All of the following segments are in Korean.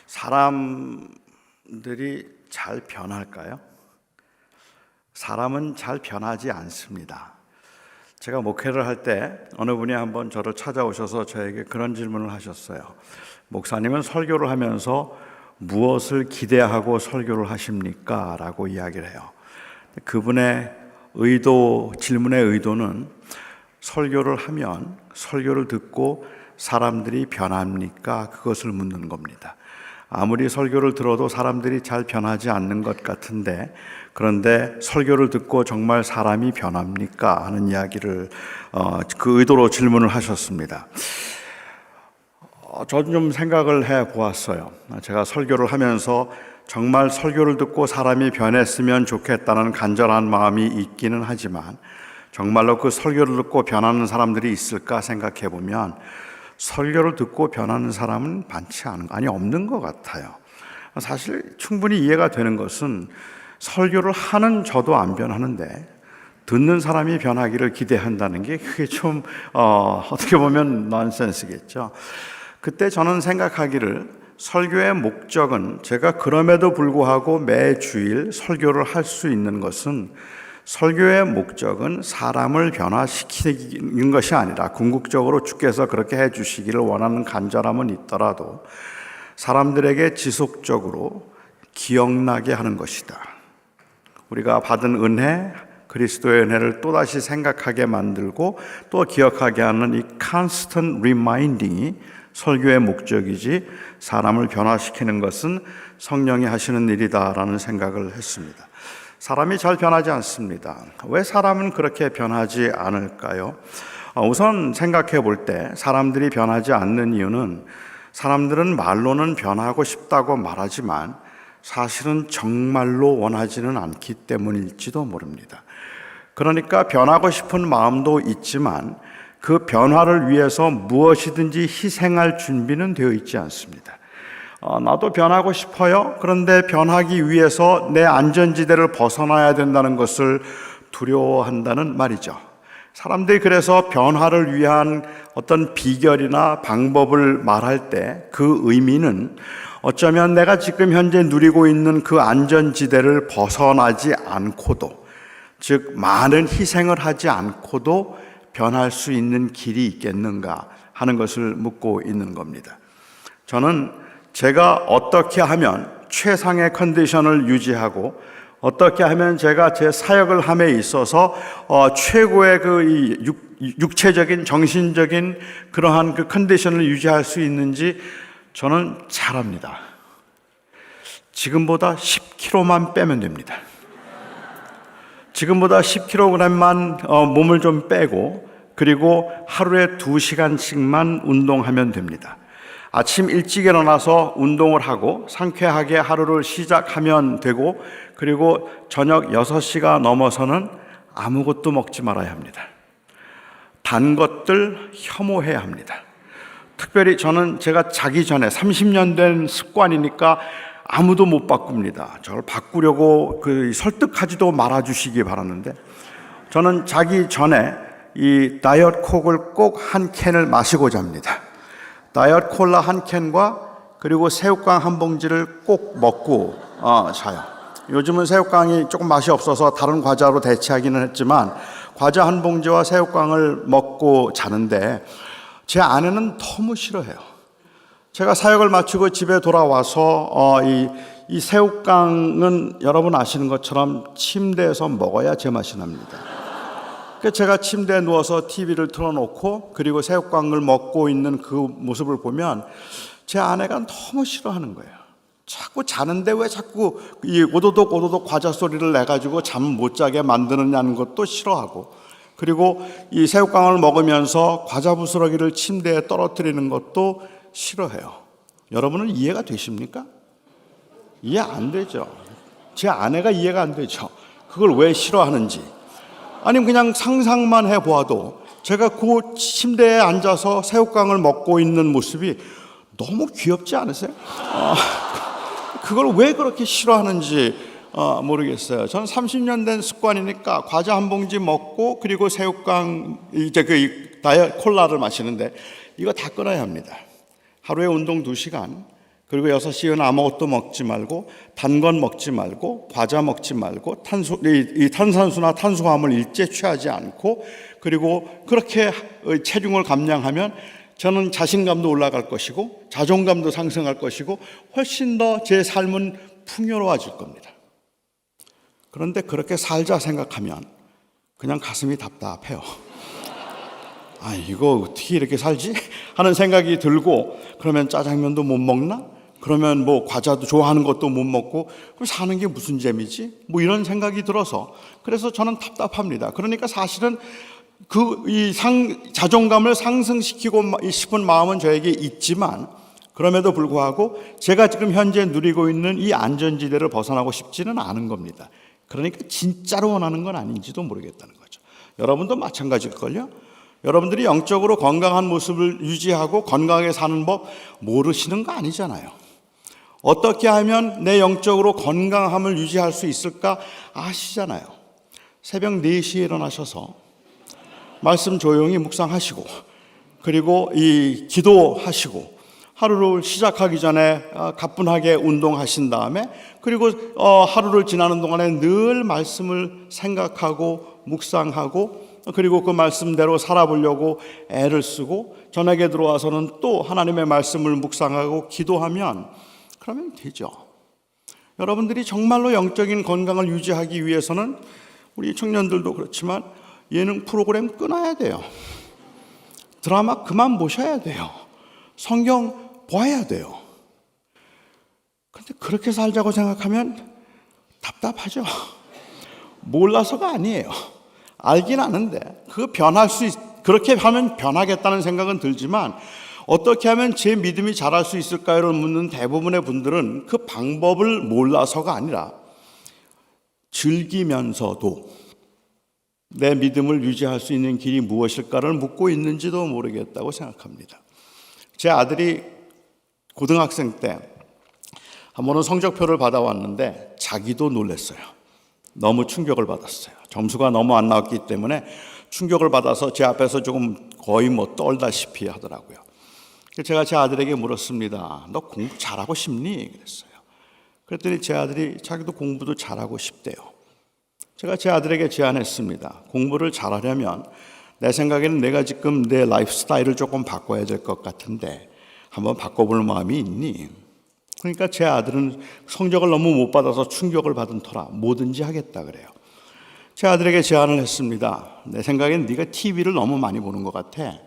사람들이 잘 변할까요? 사람은 잘 변하지 않습니다. 제가 목회를 할 때 어느 분이 한번 저를 찾아오셔서 저에게 그런 질문을 하셨어요. 목사님은 설교를 하면서 무엇을 기대하고 설교를 하십니까? 라고 이야기를 해요. 그분의 질문의 의도는 설교를 하면 설교를 듣고 사람들이 변합니까? 그것을 묻는 겁니다. 아무리 설교를 들어도 사람들이 잘 변하지 않는 것 같은데, 그런데 설교를 듣고 정말 사람이 변합니까? 하는 이야기를 그 의도로 질문을 하셨습니다. 저는 좀 생각을 해 보았어요. 제가 설교를 하면서 정말 설교를 듣고 사람이 변했으면 좋겠다는 간절한 마음이 있기는 하지만, 정말로 그 설교를 듣고 변하는 사람들이 있을까 생각해 보면 설교를 듣고 변하는 사람은 없는 것 같아요. 사실 충분히 이해가 되는 것은 설교를 하는 저도 안 변하는데 듣는 사람이 변하기를 기대한다는 게 그게 좀 어떻게 보면 넌센스겠죠. 그때 저는 생각하기를 설교의 목적은, 제가 그럼에도 불구하고 매 주일 설교를 할 수 있는 것은, 설교의 목적은 사람을 변화시키는 것이 아니라, 궁극적으로 주께서 그렇게 해주시기를 원하는 간절함은 있더라도 사람들에게 지속적으로 기억나게 하는 것이다. 우리가 받은 은혜, 그리스도의 은혜를 또다시 생각하게 만들고 또 기억하게 하는 이 constant reminding이 설교의 목적이지, 사람을 변화시키는 것은 성령이 하시는 일이다라는 생각을 했습니다. 사람이 잘 변하지 않습니다. 왜 사람은 그렇게 변하지 않을까요? 우선 생각해 볼 때 사람들이 변하지 않는 이유는, 사람들은 말로는 변하고 싶다고 말하지만 사실은 정말로 원하지는 않기 때문일지도 모릅니다. 그러니까 변하고 싶은 마음도 있지만 그 변화를 위해서 무엇이든지 희생할 준비는 되어 있지 않습니다. 나도 변하고 싶어요. 그런데 변하기 위해서 내 안전지대를 벗어나야 된다는 것을 두려워한다는 말이죠. 사람들이 그래서 변화를 위한 어떤 비결이나 방법을 말할 때 그 의미는, 어쩌면 내가 지금 현재 누리고 있는 그 안전지대를 벗어나지 않고도, 즉 많은 희생을 하지 않고도 변할 수 있는 길이 있겠는가 하는 것을 묻고 있는 겁니다. 저는 제가 어떻게 하면 최상의 컨디션을 유지하고, 어떻게 하면 제가 제 사역을 함에 있어서 최고의 그 육체적인, 정신적인 그러한 그 컨디션을 유지할 수 있는지 저는 잘 압니다. 지금보다 10kg만 빼면 됩니다. 지금보다 10kg만 몸을 좀 빼고, 그리고 하루에 2시간씩만 운동하면 됩니다. 아침 일찍 일어나서 운동을 하고 상쾌하게 하루를 시작하면 되고, 그리고 저녁 6시가 넘어서는 아무것도 먹지 말아야 합니다. 단 것들 혐오해야 합니다. 특별히 저는 제가 자기 전에 30년 된 습관이니까 아무도 못 바꿉니다. 저를 바꾸려고 설득하지도 말아주시기 바라는데, 저는 자기 전에 이 다이어트 콕을 꼭 한 캔을 마시고 잡니다. 다이어트 콜라 한 캔과 그리고 새우깡 한 봉지를 꼭 먹고 자요. 요즘은 새우깡이 조금 맛이 없어서 다른 과자로 대체하기는 했지만 과자 한 봉지와 새우깡을 먹고 자는데, 제 아내는 너무 싫어해요. 제가 사역을 마치고 집에 돌아와서 이 새우깡은 여러분 아시는 것처럼 침대에서 먹어야 제맛이 납니다. 제가 침대에 누워서 TV를 틀어놓고 그리고 새우깡을 먹고 있는 그 모습을 보면 제 아내가 너무 싫어하는 거예요. 자꾸 자는데 왜 자꾸 이 오도독 과자 소리를 내가지고 잠 못 자게 만드느냐는 것도 싫어하고, 그리고 이 새우깡을 먹으면서 과자 부스러기를 침대에 떨어뜨리는 것도 싫어해요. 여러분은 이해가 되십니까? 이해 안 되죠. 제 아내가 이해가 안 되죠. 그걸 왜 싫어하는지. 아니면 그냥 상상만 해보아도 제가 그 침대에 앉아서 새우깡을 먹고 있는 모습이 너무 귀엽지 않으세요? 그걸 왜 그렇게 싫어하는지 모르겠어요. 저는 30년 된 습관이니까 과자 한 봉지 먹고 그리고 새우깡, 이제 그 다이어트 콜라를 마시는데 이거 다 끊어야 합니다. 하루에 운동 2시간, 그리고 6시에는 아무것도 먹지 말고 단 건 먹지 말고 과자 먹지 말고 이 탄산수나 탄수화물 일제 취하지 않고 그리고 그렇게 체중을 감량하면 저는 자신감도 올라갈 것이고 자존감도 상승할 것이고 훨씬 더 제 삶은 풍요로워질 겁니다. 그런데 그렇게 살자 생각하면 그냥 가슴이 답답해요. 아, 이거 어떻게 이렇게 살지? 하는 생각이 들고, 그러면 짜장면도 못 먹나? 그러면 뭐 과자도 좋아하는 것도 못 먹고, 그럼 사는 게 무슨 재미지? 뭐 이런 생각이 들어서, 그래서 저는 답답합니다. 그러니까 사실은 자존감을 상승시키고 싶은 마음은 저에게 있지만, 그럼에도 불구하고 제가 지금 현재 누리고 있는 이 안전지대를 벗어나고 싶지는 않은 겁니다. 그러니까 진짜로 원하는 건 아닌지도 모르겠다는 거죠. 여러분도 마찬가지일걸요? 여러분들이 영적으로 건강한 모습을 유지하고 건강하게 사는 법 모르시는 거 아니잖아요. 어떻게 하면 내 영적으로 건강함을 유지할 수 있을까 아시잖아요. 새벽 4시에 일어나셔서 말씀 조용히 묵상하시고, 그리고 이 기도하시고, 하루를 시작하기 전에 가뿐하게 운동하신 다음에, 그리고 하루를 지나는 동안에 늘 말씀을 생각하고 묵상하고, 그리고 그 말씀대로 살아보려고 애를 쓰고, 저녁에 들어와서는 또 하나님의 말씀을 묵상하고 기도하면 그러면 되죠. 여러분들이 정말로 영적인 건강을 유지하기 위해서는 우리 청년들도 그렇지만 예능 프로그램 끊어야 돼요. 드라마 그만 보셔야 돼요. 성경 봐야 돼요. 그런데 그렇게 살자고 생각하면 답답하죠. 몰라서가 아니에요. 알긴 아는데 그렇게 하면 변하겠다는 생각은 들지만, 어떻게 하면 제 믿음이 자랄 수 있을까요? 묻는 대부분의 분들은 그 방법을 몰라서가 아니라 즐기면서도 내 믿음을 유지할 수 있는 길이 무엇일까를 묻고 있는지도 모르겠다고 생각합니다. 제 아들이 고등학생 때 한 번은 성적표를 받아왔는데 자기도 놀랐어요. 너무 충격을 받았어요. 점수가 너무 안 나왔기 때문에 충격을 받아서 제 앞에서 조금 거의 떨다시피 하더라고요. 제가 제 아들에게 물었습니다. 너 공부 잘하고 싶니? 그랬어요. 그랬더니 제 아들이 자기도 공부도 잘하고 싶대요. 제가 제 아들에게 제안했습니다. 공부를 잘하려면 내 생각에는 내가 지금 내 라이프 스타일을 조금 바꿔야 될 것 같은데 한번 바꿔볼 마음이 있니? 그러니까 제 아들은 성적을 너무 못 받아서 충격을 받은 터라 뭐든지 하겠다 그래요. 제 아들에게 제안을 했습니다. 내 생각엔 네가 TV를 너무 많이 보는 것 같아.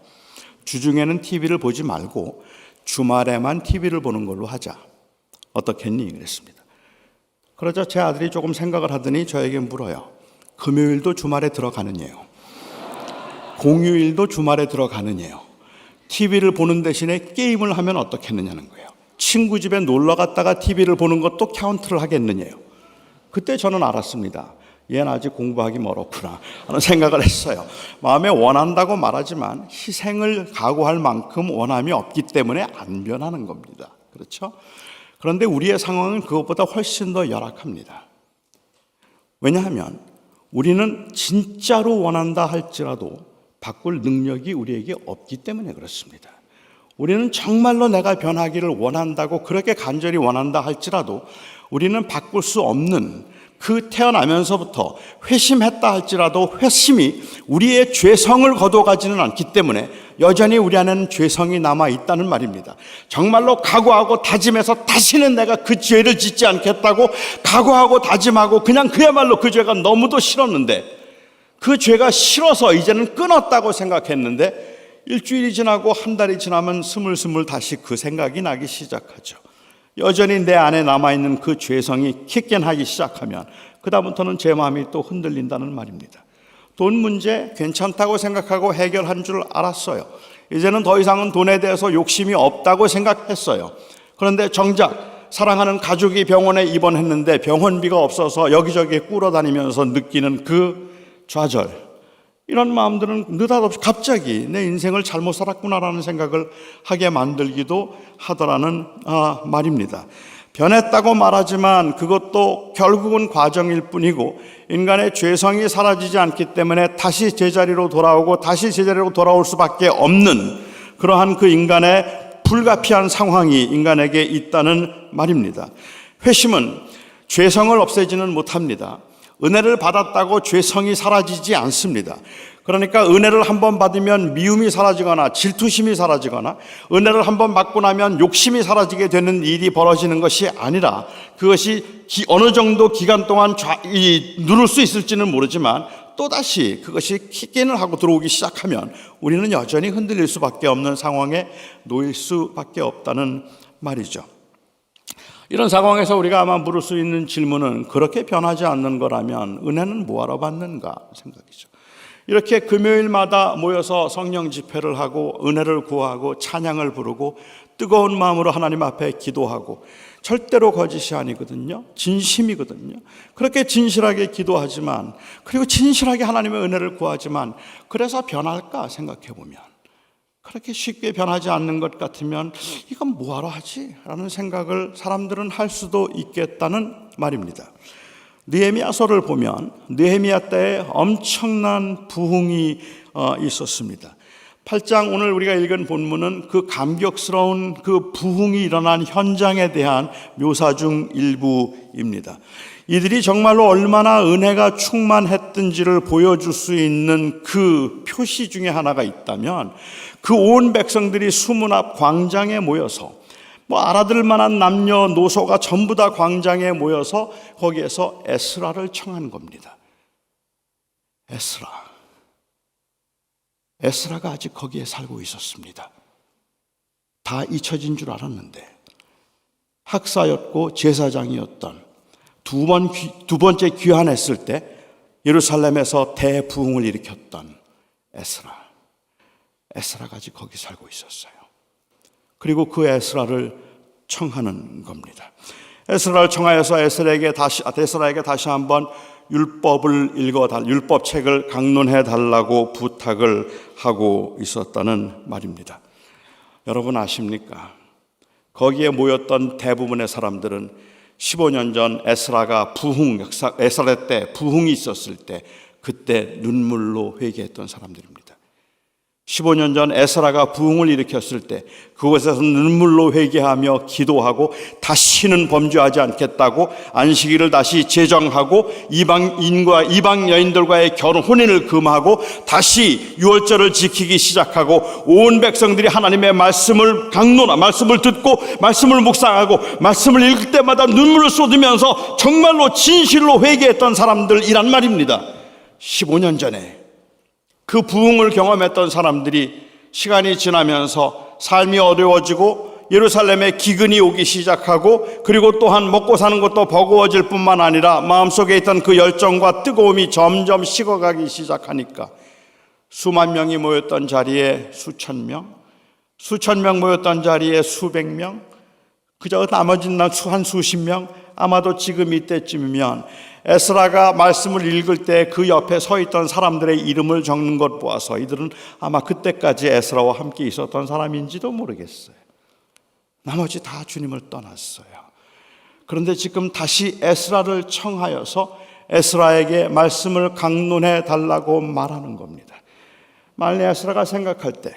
주중에는 TV를 보지 말고 주말에만 TV를 보는 걸로 하자. 어떻겠니? 그랬습니다. 그러자 제 아들이 조금 생각을 하더니 저에게 물어요. 금요일도 주말에 들어가느냐요? 공휴일도 주말에 들어가느냐요? TV를 보는 대신에 게임을 하면 어떻겠느냐는 거예요. 친구 집에 놀러 갔다가 TV를 보는 것도 카운트를 하겠느냐요? 그때 저는 알았습니다. 얘는 아직 공부하기 멀었구나 하는 생각을 했어요. 마음에 원한다고 말하지만 희생을 각오할 만큼 원함이 없기 때문에 안 변하는 겁니다. 그렇죠? 그런데 우리의 상황은 그것보다 훨씬 더 열악합니다. 왜냐하면 우리는 진짜로 원한다 할지라도 바꿀 능력이 우리에게 없기 때문에 그렇습니다. 우리는 정말로 내가 변하기를 원한다고 그렇게 간절히 원한다 할지라도 우리는 바꿀 수 없는, 그 태어나면서부터 회심했다 할지라도 회심이 우리의 죄성을 거둬가지는 않기 때문에 여전히 우리 안에는 죄성이 남아있다는 말입니다. 정말로 각오하고 다짐해서 다시는 내가 그 죄를 짓지 않겠다고 각오하고 다짐하고 그냥 그야말로 그 죄가 너무도 싫었는데, 그 죄가 싫어서 이제는 끊었다고 생각했는데 일주일이 지나고 한 달이 지나면 스물스물 다시 그 생각이 나기 시작하죠. 여전히 내 안에 남아있는 그 죄성이 킥견하기 시작하면 그다음부터는 제 마음이 또 흔들린다는 말입니다. 돈 문제 괜찮다고 생각하고 해결한 줄 알았어요. 이제는 더 이상은 돈에 대해서 욕심이 없다고 생각했어요. 그런데 정작 사랑하는 가족이 병원에 입원했는데 병원비가 없어서 여기저기 꿇어다니면서 느끼는 그 좌절, 이런 마음들은 느닷없이 갑자기 내 인생을 잘못 살았구나라는 생각을 하게 만들기도 하더라는 말입니다. 변했다고 말하지만 그것도 결국은 과정일 뿐이고 인간의 죄성이 사라지지 않기 때문에 다시 제자리로 돌아오고 다시 제자리로 돌아올 수밖에 없는 그러한 그 인간의 불가피한 상황이 인간에게 있다는 말입니다. 회심은 죄성을 없애지는 못합니다. 은혜를 받았다고 죄성이 사라지지 않습니다. 그러니까 은혜를 한번 받으면 미움이 사라지거나 질투심이 사라지거나 은혜를 한번 받고 나면 욕심이 사라지게 되는 일이 벌어지는 것이 아니라 그것이 어느 정도 기간 동안 누를 수 있을지는 모르지만 또다시 그것이 킥인을 하고 들어오기 시작하면 우리는 여전히 흔들릴 수밖에 없는 상황에 놓일 수밖에 없다는 말이죠. 이런 상황에서 우리가 아마 물을 수 있는 질문은 그렇게 변하지 않는 거라면 은혜는 뭐하러 받는가 생각이죠. 이렇게 금요일마다 모여서 성령 집회를 하고 은혜를 구하고 찬양을 부르고 뜨거운 마음으로 하나님 앞에 기도하고 절대로 거짓이 아니거든요. 진심이거든요. 그렇게 진실하게 기도하지만 그리고 진실하게 하나님의 은혜를 구하지만 그래서 변할까 생각해 보면 그렇게 쉽게 변하지 않는 것 같으면 이건 뭐하러 하지? 라는 생각을 사람들은 할 수도 있겠다는 말입니다. 느헤미야서를 보면 느헤미야 때에 엄청난 부흥이 있었습니다. 8장 오늘 우리가 읽은 본문은 그 감격스러운 그 부흥이 일어난 현장에 대한 묘사 중 일부입니다. 이들이 정말로 얼마나 은혜가 충만했던지를 보여줄 수 있는 그 표시 중에 하나가 있다면 그 온 백성들이 수문 앞 광장에 모여서 알아들 만한 남녀노소가 전부 다 광장에 모여서 거기에서 에스라를 청한 겁니다. 에스라가 아직 거기에 살고 있었습니다. 다 잊혀진 줄 알았는데 학사였고 제사장이었던 두 번째 귀환했을 때 예루살렘에서 대부흥을 일으켰던 에스라가 아직 거기 살고 있었어요. 그리고 그 에스라를 청하는 겁니다. 에스라를 청하여서 에스라에게 다시 한번 율법책을 강론해 달라고 부탁을 하고 있었다는 말입니다. 여러분 아십니까? 거기에 모였던 대부분의 사람들은 15년 전 에스라 때 부흥이 있었을 때 그때 눈물로 회개했던 사람들입니다. 15년 전 에스라가 부흥을 일으켰을 때 그곳에서 눈물로 회개하며 기도하고 다시는 범죄하지 않겠다고 안식일을 다시 제정하고 이방 여인들과의 혼인을 금하고 다시 유월절을 지키기 시작하고 온 백성들이 하나님의 말씀을 말씀을 듣고 말씀을 묵상하고 말씀을 읽을 때마다 눈물을 쏟으면서 정말로 진실로 회개했던 사람들이란 말입니다. 15년 전에 그 부흥을 경험했던 사람들이 시간이 지나면서 삶이 어려워지고 예루살렘에 기근이 오기 시작하고 그리고 또한 먹고 사는 것도 버거워질 뿐만 아니라 마음속에 있던 그 열정과 뜨거움이 점점 식어가기 시작하니까 수만 명이 모였던 자리에 수천 명 모였던 자리에 수백 명, 그저 나머지는 한 수십 명, 아마도 지금 이때쯤이면 에스라가 말씀을 읽을 때 그 옆에 서 있던 사람들의 이름을 적는 것 보아서 이들은 아마 그때까지 에스라와 함께 있었던 사람인지도 모르겠어요. 나머지 다 주님을 떠났어요. 그런데 지금 다시 에스라를 청하여서 에스라에게 말씀을 강론해 달라고 말하는 겁니다. 만일 에스라가 생각할 때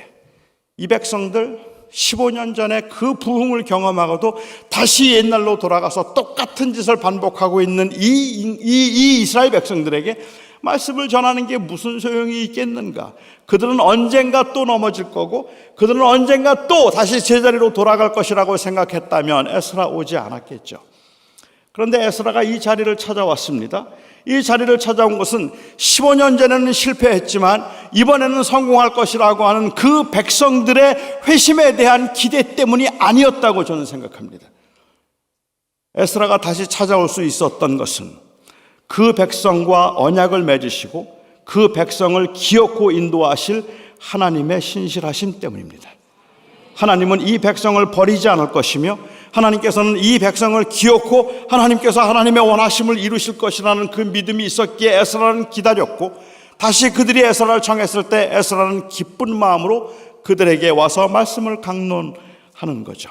이 백성들 15년 전에 그 부흥을 경험하고도 다시 옛날로 돌아가서 똑같은 짓을 반복하고 있는 이 이스라엘 백성들에게 말씀을 전하는 게 무슨 소용이 있겠는가? 그들은 언젠가 또 넘어질 거고 그들은 언젠가 또 다시 제자리로 돌아갈 것이라고 생각했다면 에스라 오지 않았겠죠. 그런데 에스라가 이 자리를 찾아왔습니다. 이 자리를 찾아온 것은 15년 전에는 실패했지만 이번에는 성공할 것이라고 하는 그 백성들의 회심에 대한 기대 때문이 아니었다고 저는 생각합니다. 에스라가 다시 찾아올 수 있었던 것은 그 백성과 언약을 맺으시고 그 백성을 기어코 인도하실 하나님의 신실하심 때문입니다. 하나님은 이 백성을 버리지 않을 것이며 하나님께서는 이 백성을 기어코 하나님께서 하나님의 원하심을 이루실 것이라는 그 믿음이 있었기에 에스라는 기다렸고 다시 그들이 에스라를 청했을 때 에스라는 기쁜 마음으로 그들에게 와서 말씀을 강론하는 거죠.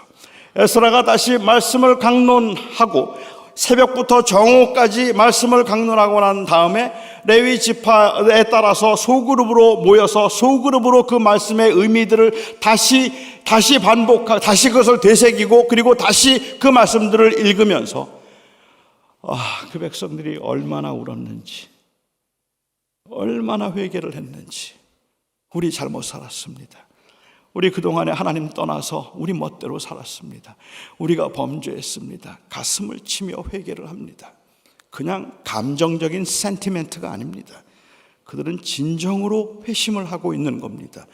에스라가 다시 말씀을 강론하고 새벽부터 정오까지 말씀을 강론하고 난 다음에 레위 지파에 따라서 소그룹으로 모여서 소그룹으로 그 말씀의 의미들을 다시 반복하고 다시 그것을 되새기고 그리고 다시 그 말씀들을 읽으면서 그 백성들이 얼마나 울었는지, 얼마나 회개를 했는지. 우리 잘못 살았습니다. 우리 그동안에 하나님 떠나서 우리 멋대로 살았습니다. 우리가 범죄했습니다. 가슴을 치며 회개를 합니다. 그냥 감정적인 센티멘트가 아닙니다. 그들은 진정으로 회심을 하고 있는 겁니다.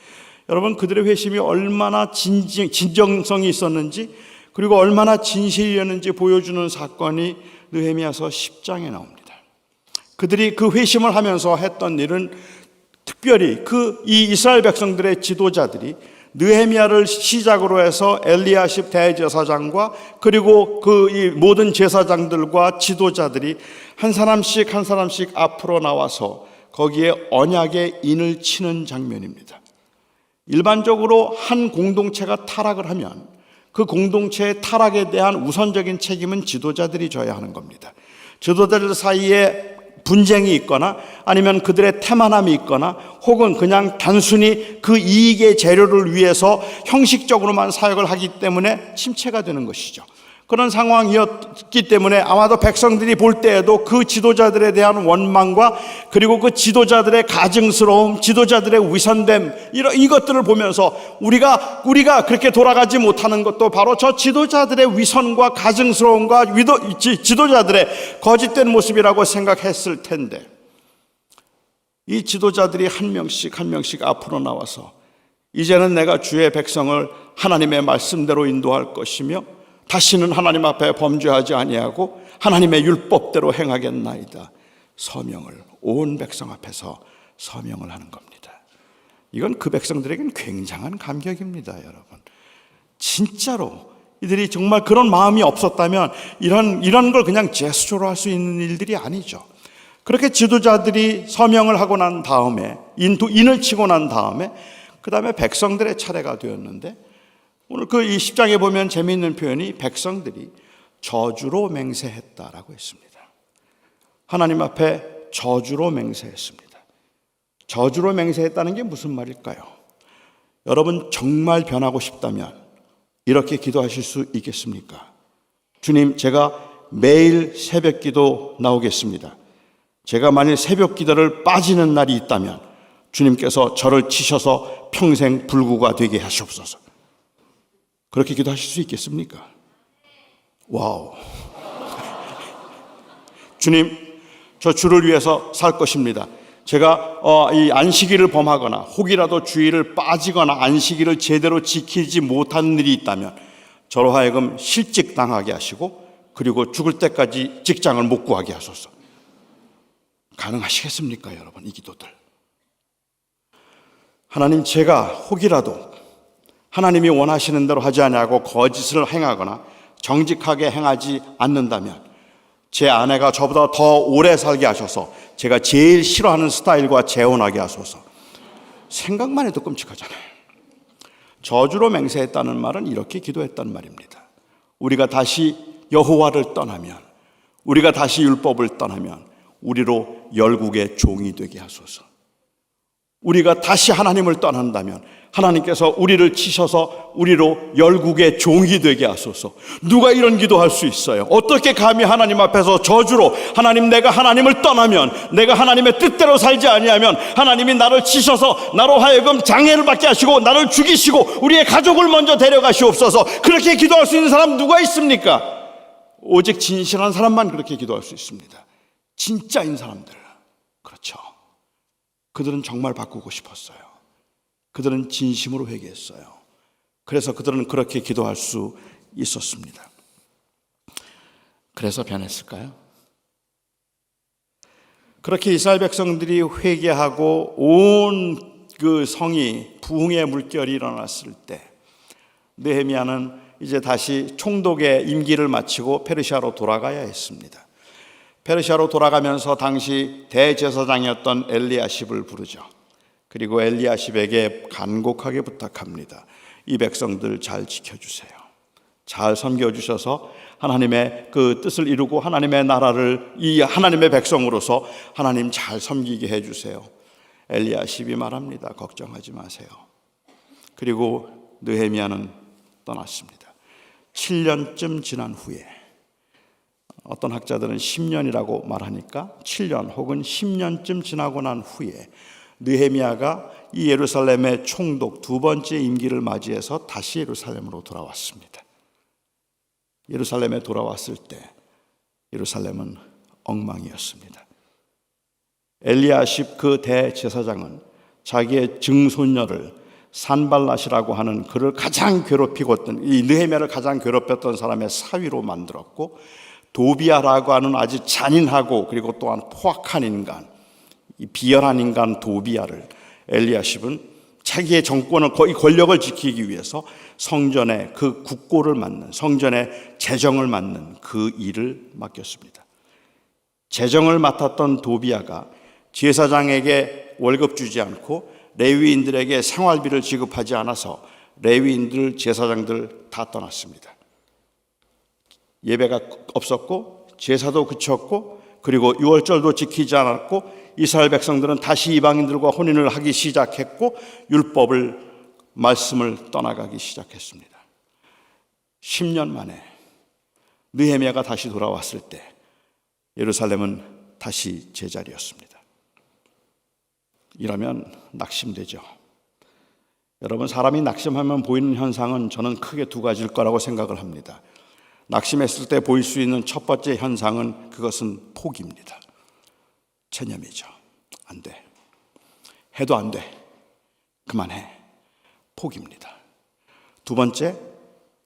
여러분, 그들의 회심이 얼마나 진정성이 있었는지 그리고 얼마나 진실이었는지 보여주는 사건이 느헤미야서 10장에 나옵니다. 그들이 그 회심을 하면서 했던 일은 특별히 이 이스라엘 백성들의 지도자들이 느헤미야를 시작으로 해서 엘리야십 대제사장과 그리고 이 모든 제사장들과 지도자들이 한 사람씩 앞으로 나와서 거기에 언약의 인을 치는 장면입니다. 일반적으로 한 공동체가 타락을 하면 그 공동체의 타락에 대한 우선적인 책임은 지도자들이 져야 하는 겁니다. 지도자들 사이에 분쟁이 있거나 아니면 그들의 태만함이 있거나 혹은 그냥 단순히 그 이익의 재료를 위해서 형식적으로만 사역을 하기 때문에 침체가 되는 것이죠. 그런 상황이었기 때문에 아마도 백성들이 볼 때에도 그 지도자들에 대한 원망과 그리고 그 지도자들의 가증스러움, 지도자들의 위선됨 이것들을 보면서 우리가 그렇게 돌아가지 못하는 것도 바로 저 지도자들의 위선과 가증스러움과 지도자들의 거짓된 모습이라고 생각했을 텐데, 이 지도자들이 한 명씩 앞으로 나와서 이제는 내가 주의 백성을 하나님의 말씀대로 인도할 것이며 다시는 하나님 앞에 범죄하지 아니하고 하나님의 율법대로 행하겠나이다. 서명을 온 백성 앞에서 서명을 하는 겁니다. 이건 그 백성들에게는 굉장한 감격입니다, 여러분. 진짜로 이들이 정말 그런 마음이 없었다면 이런 걸 그냥 제스처로 할 수 있는 일들이 아니죠. 그렇게 지도자들이 서명을 하고 난 다음에 인을 치고 난 다음에 그 다음에 백성들의 차례가 되었는데, 오늘 이 10장에 보면 재미있는 표현이 백성들이 저주로 맹세했다라고 했습니다. 하나님 앞에 저주로 맹세했습니다. 저주로 맹세했다는 게 무슨 말일까요? 여러분, 정말 변하고 싶다면 이렇게 기도하실 수 있겠습니까? 주님, 제가 매일 새벽 기도 나오겠습니다. 제가 만일 새벽 기도를 빠지는 날이 있다면 주님께서 저를 치셔서 평생 불구가 되게 하시옵소서. 그렇게 기도하실 수 있겠습니까? 와우. 주님, 저 주를 위해서 살 것입니다. 제가 이 안식일을 범하거나 혹이라도 주일을 빠지거나 안식일을 제대로 지키지 못한 일이 있다면 저로 하여금 실직 당하게 하시고 그리고 죽을 때까지 직장을 못 구하게 하소서. 가능하시겠습니까, 여러분? 이 기도들. 하나님, 제가 혹이라도 하나님이 원하시는 대로 하지 아니하고 거짓을 행하거나 정직하게 행하지 않는다면 제 아내가 저보다 더 오래 살게 하셔서 제가 제일 싫어하는 스타일과 재혼하게 하소서. 생각만 해도 끔찍하잖아요. 저주로 맹세했다는 말은 이렇게 기도했단 말입니다. 우리가 다시 여호와를 떠나면, 우리가 다시 율법을 떠나면 우리로 열국의 종이 되게 하소서. 우리가 다시 하나님을 떠난다면 하나님께서 우리를 치셔서 우리로 열국의 종이 되게 하소서. 누가 이런 기도할 수 있어요? 어떻게 감히 하나님 앞에서 저주로, 하나님, 내가 하나님을 떠나면, 내가 하나님의 뜻대로 살지 아니하면 하나님이 나를 치셔서 나로 하여금 장애를 받게 하시고 나를 죽이시고 우리의 가족을 먼저 데려가시옵소서. 그렇게 기도할 수 있는 사람 누가 있습니까? 오직 진실한 사람만 그렇게 기도할 수 있습니다. 진짜인 사람들. 그렇죠. 그들은 정말 바꾸고 싶었어요. 그들은 진심으로 회개했어요. 그래서 그들은 그렇게 기도할 수 있었습니다. 그래서 변했을까요? 그렇게 이스라엘 백성들이 회개하고 온 그 성이 부흥의 물결이 일어났을 때 느헤미야는 이제 다시 총독의 임기를 마치고 페르시아로 돌아가야 했습니다. 페르시아로 돌아가면서 당시 대제사장이었던 엘리야십을 부르죠. 그리고 엘리야십에게 간곡하게 부탁합니다. 이 백성들 잘 지켜주세요. 잘 섬겨주셔서 하나님의 그 뜻을 이루고 하나님의 나라를 이 하나님의 백성으로서 하나님 잘 섬기게 해주세요. 엘리야십이 말합니다. 걱정하지 마세요. 그리고 느헤미야는 떠났습니다. 7년쯤 지난 후에, 어떤 학자들은 10년이라고 말하니까 7년 혹은 10년쯤 지나고 난 후에 느헤미야가 이 예루살렘의 총독 두 번째 임기를 맞이해서 다시 예루살렘으로 돌아왔습니다. 예루살렘에 돌아왔을 때 예루살렘은 엉망이었습니다. 엘리야십 그 대제사장은 자기의 증손녀를 산발랏이라고 하는 그를 가장 괴롭히고 이 느헤미야를 가장 괴롭혔던 사람의 사위로 만들었고, 도비야라고 하는 아주 잔인하고 그리고 또한 포악한 인간, 이 비열한 인간 도비야를 엘리야십은 자기의 정권을, 이 권력을 지키기 위해서 성전의 그 국고를 맡는, 성전의 재정을 맡는 그 일을 맡겼습니다. 재정을 맡았던 도비야가 제사장에게 월급 주지 않고 레위인들에게 생활비를 지급하지 않아서 레위인들, 제사장들 다 떠났습니다. 예배가 없었고 제사도 그쳤고 그리고 유월절도 지키지 않았고 이스라엘 백성들은 다시 이방인들과 혼인을 하기 시작했고 율법을, 말씀을 떠나가기 시작했습니다. 10년 만에 느헤미야가 다시 돌아왔을 때 예루살렘은 다시 제자리였습니다. 이러면 낙심되죠. 여러분, 사람이 낙심하면 보이는 현상은 저는 크게 두 가지일 거라고 생각을 합니다. 낙심했을 때 보일 수 있는 첫 번째 현상은 그것은 포기입니다. 체념이죠. 안 돼. 해도 안 돼. 그만해. 포기입니다. 두 번째,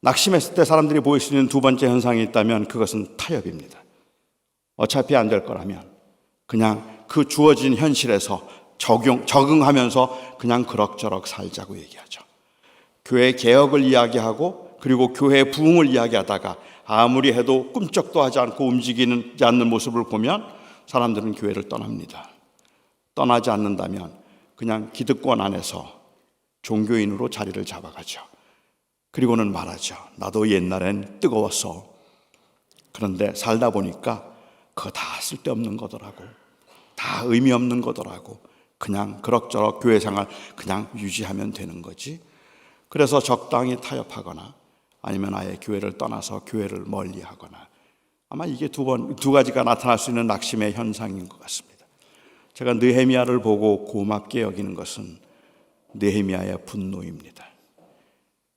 낙심했을 때 사람들이 보일 수 있는 두 번째 현상이 있다면 그것은 타협입니다. 어차피 안 될 거라면 그냥 그 주어진 현실에서 적응하면서 그냥 그럭저럭 살자고 얘기하죠. 교회 개혁을 이야기하고 그리고 교회 부흥을 이야기하다가 아무리 해도 꿈쩍도 하지 않고 움직이지 않는 모습을 보면 사람들은 교회를 떠납니다. 떠나지 않는다면 그냥 기득권 안에서 종교인으로 자리를 잡아가죠. 그리고는 말하죠. 나도 옛날엔 뜨거웠어. 그런데 살다 보니까 그거 다 쓸데없는 거더라고. 다 의미 없는 거더라고. 그냥 그럭저럭 교회 생활 그냥 유지하면 되는 거지. 그래서 적당히 타협하거나 아니면 아예 교회를 떠나서 교회를 멀리하거나, 아마 이게 두 가지가 나타날 수 있는 낙심의 현상인 것 같습니다. 제가 느헤미야를 보고 고맙게 여기는 것은 느헤미야의 분노입니다.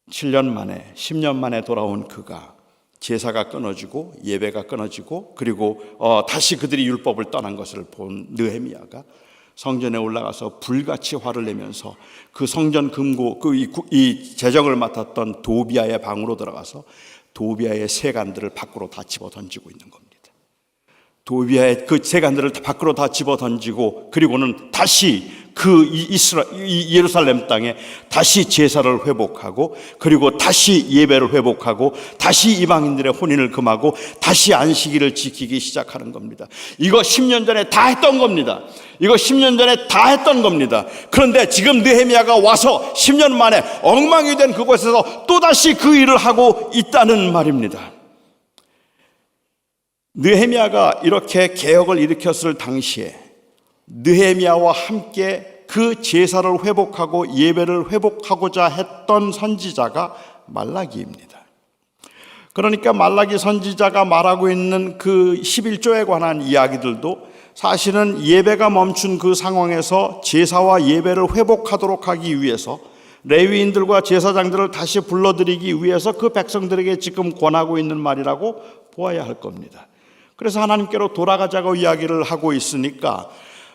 7년 만에, 10년 만에 돌아온 그가 제사가 끊어지고 예배가 끊어지고 그리고 다시 그들이 율법을 떠난 것을 본 느헤미야가 성전에 올라가서 불같이 화를 내면서 그 성전 금고, 이 재정을 맡았던 도비야의 방으로 들어가서 도비야의 세간들을 밖으로 다 집어 던지고 있는 겁니다. 도비야의 그 세간들을 밖으로 다 집어 던지고 그리고는 다시 그 예루살렘 땅에 다시 제사를 회복하고 그리고 다시 예배를 회복하고 다시 이방인들의 혼인을 금하고 다시 안식일을 지키기 시작하는 겁니다. 이거 10년 전에 다 했던 겁니다. 이거 10년 전에 다 했던 겁니다. 그런데 지금 느헤미야가 와서 10년 만에 엉망이 된 그곳에서 또다시 그 일을 하고 있다는 말입니다. 느헤미야가 이렇게 개혁을 일으켰을 당시에 느헤미야와 함께 그 제사를 회복하고 예배를 회복하고자 했던 선지자가 말라기입니다. 그러니까 말라기 선지자가 말하고 있는 그 11조에 관한 이야기들도 사실은 예배가 멈춘 그 상황에서 제사와 예배를 회복하도록 하기 위해서 레위인들과 제사장들을 다시 불러들이기 위해서 그 백성들에게 지금 권하고 있는 말이라고 보아야 할 겁니다. 그래서 하나님께로 돌아가자고 이야기를 하고 있으니까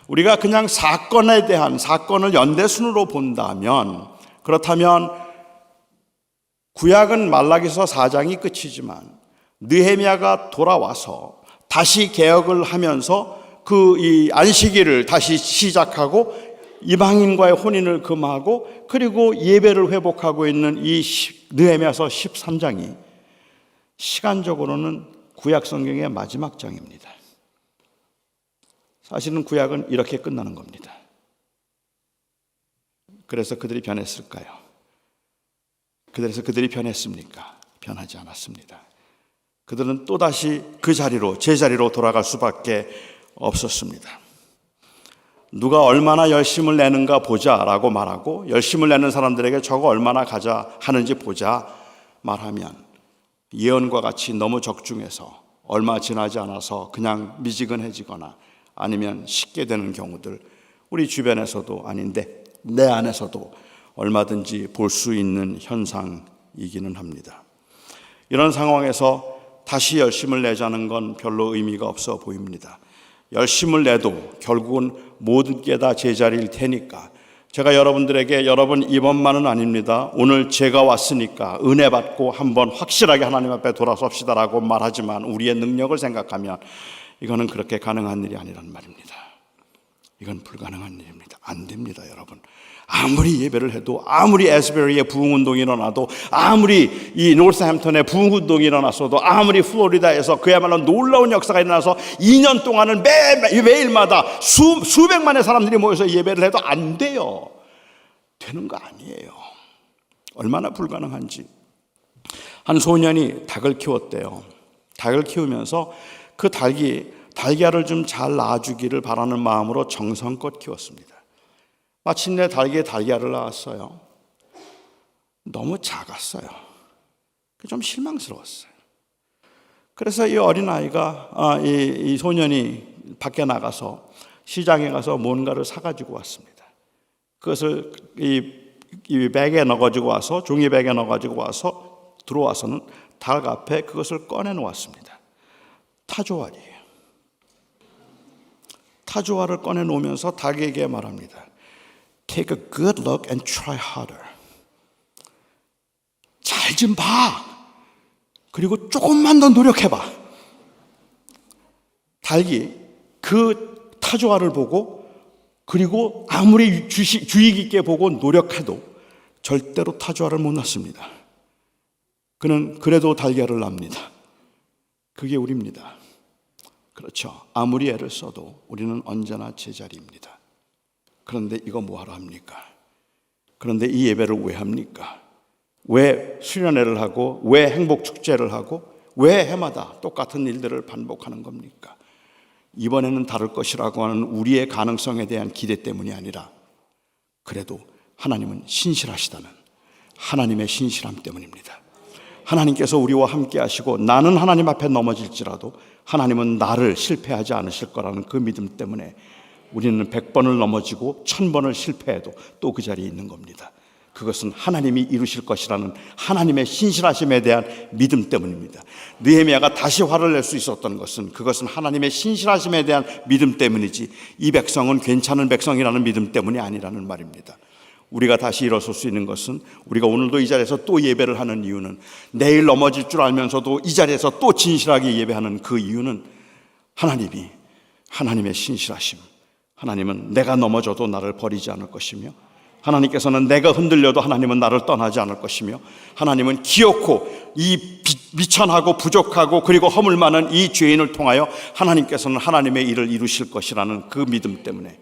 우리가 그냥 사건을 연대순으로 본다면, 그렇다면 구약은 말라기서 4장이 끝이지만 느헤미야가 돌아와서 다시 개혁을 하면서 이 안식일을 다시 시작하고 이방인과의 혼인을 금하고 그리고 예배를 회복하고 있는 이 느헤미야서 13장이 시간적으로는 구약 성경의 마지막 장입니다. 사실은 구약은 이렇게 끝나는 겁니다. 그래서 그들이 변했을까요? 그래서 그들이 변했습니까? 변하지 않았습니다. 그들은 또다시 그 자리로, 제자리로 돌아갈 수밖에 없었습니다. 누가 얼마나 열심을 내는가 보자라고 말하고, 열심을 내는 사람들에게 저거 얼마나 가자 하는지 보자 말하면 예언과 같이 너무 적중해서 얼마 지나지 않아서 그냥 미지근해지거나 아니면 식게 되는 경우들, 우리 주변에서도 아닌데 내 안에서도 얼마든지 볼 수 있는 현상이기는 합니다. 이런 상황에서 다시 열심을 내자는 건 별로 의미가 없어 보입니다. 열심을 내도 결국은 모든 게 다 제자리일 테니까, 제가 여러분들에게 여러분 이번만은 아닙니다, 오늘 제가 왔으니까 은혜 받고 한번 확실하게 하나님 앞에 돌아섭시다라고 말하지만 우리의 능력을 생각하면 이거는 그렇게 가능한 일이 아니란 말입니다. 이건 불가능한 일입니다. 안 됩니다, 여러분. 아무리 예배를 해도, 아무리 에스베리에 부흥운동이 일어나도, 아무리 이 노스햄턴에 부흥운동이 일어났어도, 아무리 플로리다에서 그야말로 놀라운 역사가 일어나서 2년 동안은 매일마다 수백만의 사람들이 모여서 예배를 해도 안 돼요. 되는 거 아니에요. 얼마나 불가능한지. 한 소년이 닭을 키웠대요. 닭을 키우면서 그 달걀을 좀 잘 낳아주기를 바라는 마음으로 정성껏 키웠습니다. 마침내 달걀을 낳았어요. 너무 작았어요. 좀 실망스러웠어요. 그래서 이 어린아이가, 이 소년이 밖에 나가서 시장에 가서 뭔가를 사가지고 왔습니다. 그것을 이 백에 넣어가지고 와서, 종이백에 넣어가지고 와서 들어와서는 닭 앞에 그것을 꺼내 놓았습니다. 타조알이에요. 타조알을 꺼내 놓으면서 닭에게 말합니다. Take a good look and try harder. 잘 좀 봐. 그리고 조금만 더 노력해봐. 닭이 그 타조알을 보고, 그리고 아무리 주의 깊게 보고 노력해도 절대로 타조알을 못 낳습니다. 그는 그래도 달걀을 낳습니다. 그게 우리입니다. 그렇죠. 아무리 애를 써도 우리는 언제나 제자리입니다. 그런데 이거 뭐하러 합니까? 그런데 이 예배를 왜 합니까? 왜 수련회를 하고, 왜 행복축제를 하고, 왜 해마다 똑같은 일들을 반복하는 겁니까? 이번에는 다를 것이라고 하는 우리의 가능성에 대한 기대 때문이 아니라, 그래도 하나님은 신실하시다는 하나님의 신실함 때문입니다. 하나님께서 우리와 함께 하시고 나는 하나님 앞에 넘어질지라도 하나님은 나를 실패하지 않으실 거라는 그 믿음 때문에 우리는 100번을 넘어지고 1000번을 실패해도 또 그 자리에 있는 겁니다. 그것은 하나님이 이루실 것이라는 하나님의 신실하심에 대한 믿음 때문입니다. 느헤미야가 다시 화를 낼 수 있었던 것은 그것은 하나님의 신실하심에 대한 믿음 때문이지, 이 백성은 괜찮은 백성이라는 믿음 때문이 아니라는 말입니다. 우리가 다시 일어설 수 있는 것은, 우리가 오늘도 이 자리에서 또 예배를 하는 이유는, 내일 넘어질 줄 알면서도 이 자리에서 또 진실하게 예배하는 그 이유는 하나님의 신실하심. 하나님은 내가 넘어져도 나를 버리지 않을 것이며, 하나님께서는 내가 흔들려도 하나님은 나를 떠나지 않을 것이며, 하나님은 기어코 이 미천하고 부족하고 그리고 허물 많은 이 죄인을 통하여 하나님께서는 하나님의 일을 이루실 것이라는 그 믿음 때문에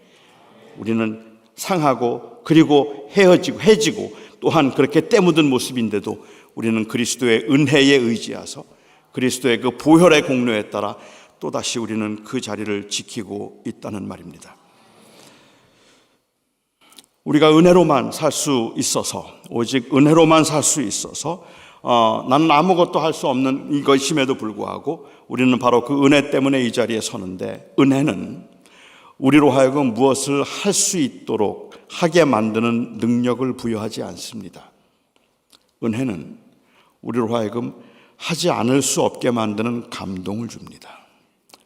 우리는 상하고 그리고 해지고 또한 그렇게 때묻은 모습인데도 우리는 그리스도의 은혜에 의지해서 그리스도의 그 보혈의 공로에 따라 또다시 우리는 그 자리를 지키고 있다는 말입니다. 우리가 은혜로만 살 수 있어서, 오직 은혜로만 살 수 있어서 나는 아무것도 할 수 없는 이것임에도 불구하고 우리는 바로 그 은혜 때문에 이 자리에 서는데, 은혜는 우리로 하여금 무엇을 할 수 있도록 하게 만드는 능력을 부여하지 않습니다. 은혜는 우리로 하여금 하지 않을 수 없게 만드는 감동을 줍니다.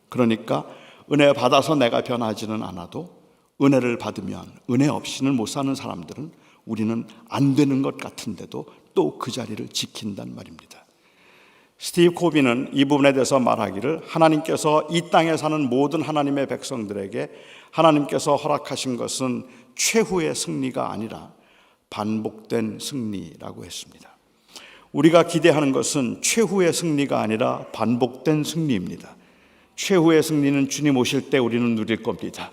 그러니까 은혜 받아서 내가 변하지는 않아도 은혜를 받으면, 은혜 없이는 못 사는 사람들은 우리는 안 되는 것 같은데도 또 그 자리를 지킨단 말입니다. 스티브 코비는 이 부분에 대해서 말하기를, 하나님께서 이 땅에 사는 모든 하나님의 백성들에게 하나님께서 허락하신 것은 최후의 승리가 아니라 반복된 승리라고 했습니다. 우리가 기대하는 것은 최후의 승리가 아니라 반복된 승리입니다. 최후의 승리는 주님 오실 때 우리는 누릴 겁니다.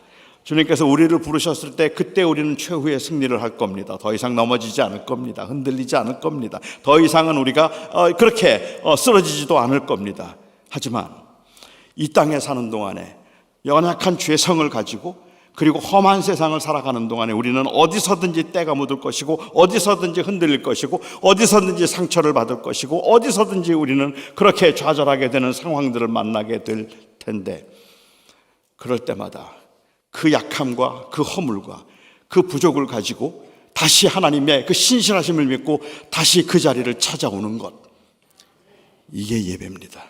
주님께서 우리를 부르셨을 때 그때 우리는 최후의 승리를 할 겁니다. 더 이상 넘어지지 않을 겁니다. 흔들리지 않을 겁니다. 더 이상은 우리가 그렇게 쓰러지지도 않을 겁니다. 하지만 이 땅에 사는 동안에 연약한 죄성을 가지고 그리고 험한 세상을 살아가는 동안에 우리는 어디서든지 때가 묻을 것이고 어디서든지 흔들릴 것이고 어디서든지 상처를 받을 것이고 어디서든지 우리는 그렇게 좌절하게 되는 상황들을 만나게 될 텐데, 그럴 때마다 그 약함과 그 허물과 그 부족을 가지고 다시 하나님의 그 신실하심을 믿고 다시 그 자리를 찾아오는 것, 이게 예배입니다.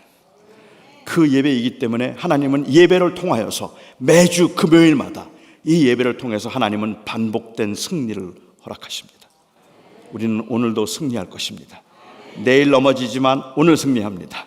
그 예배이기 때문에 하나님은 예배를 통하여서 매주 금요일마다 이 예배를 통해서 하나님은 반복된 승리를 허락하십니다. 우리는 오늘도 승리할 것입니다. 내일 넘어지지만 오늘 승리합니다.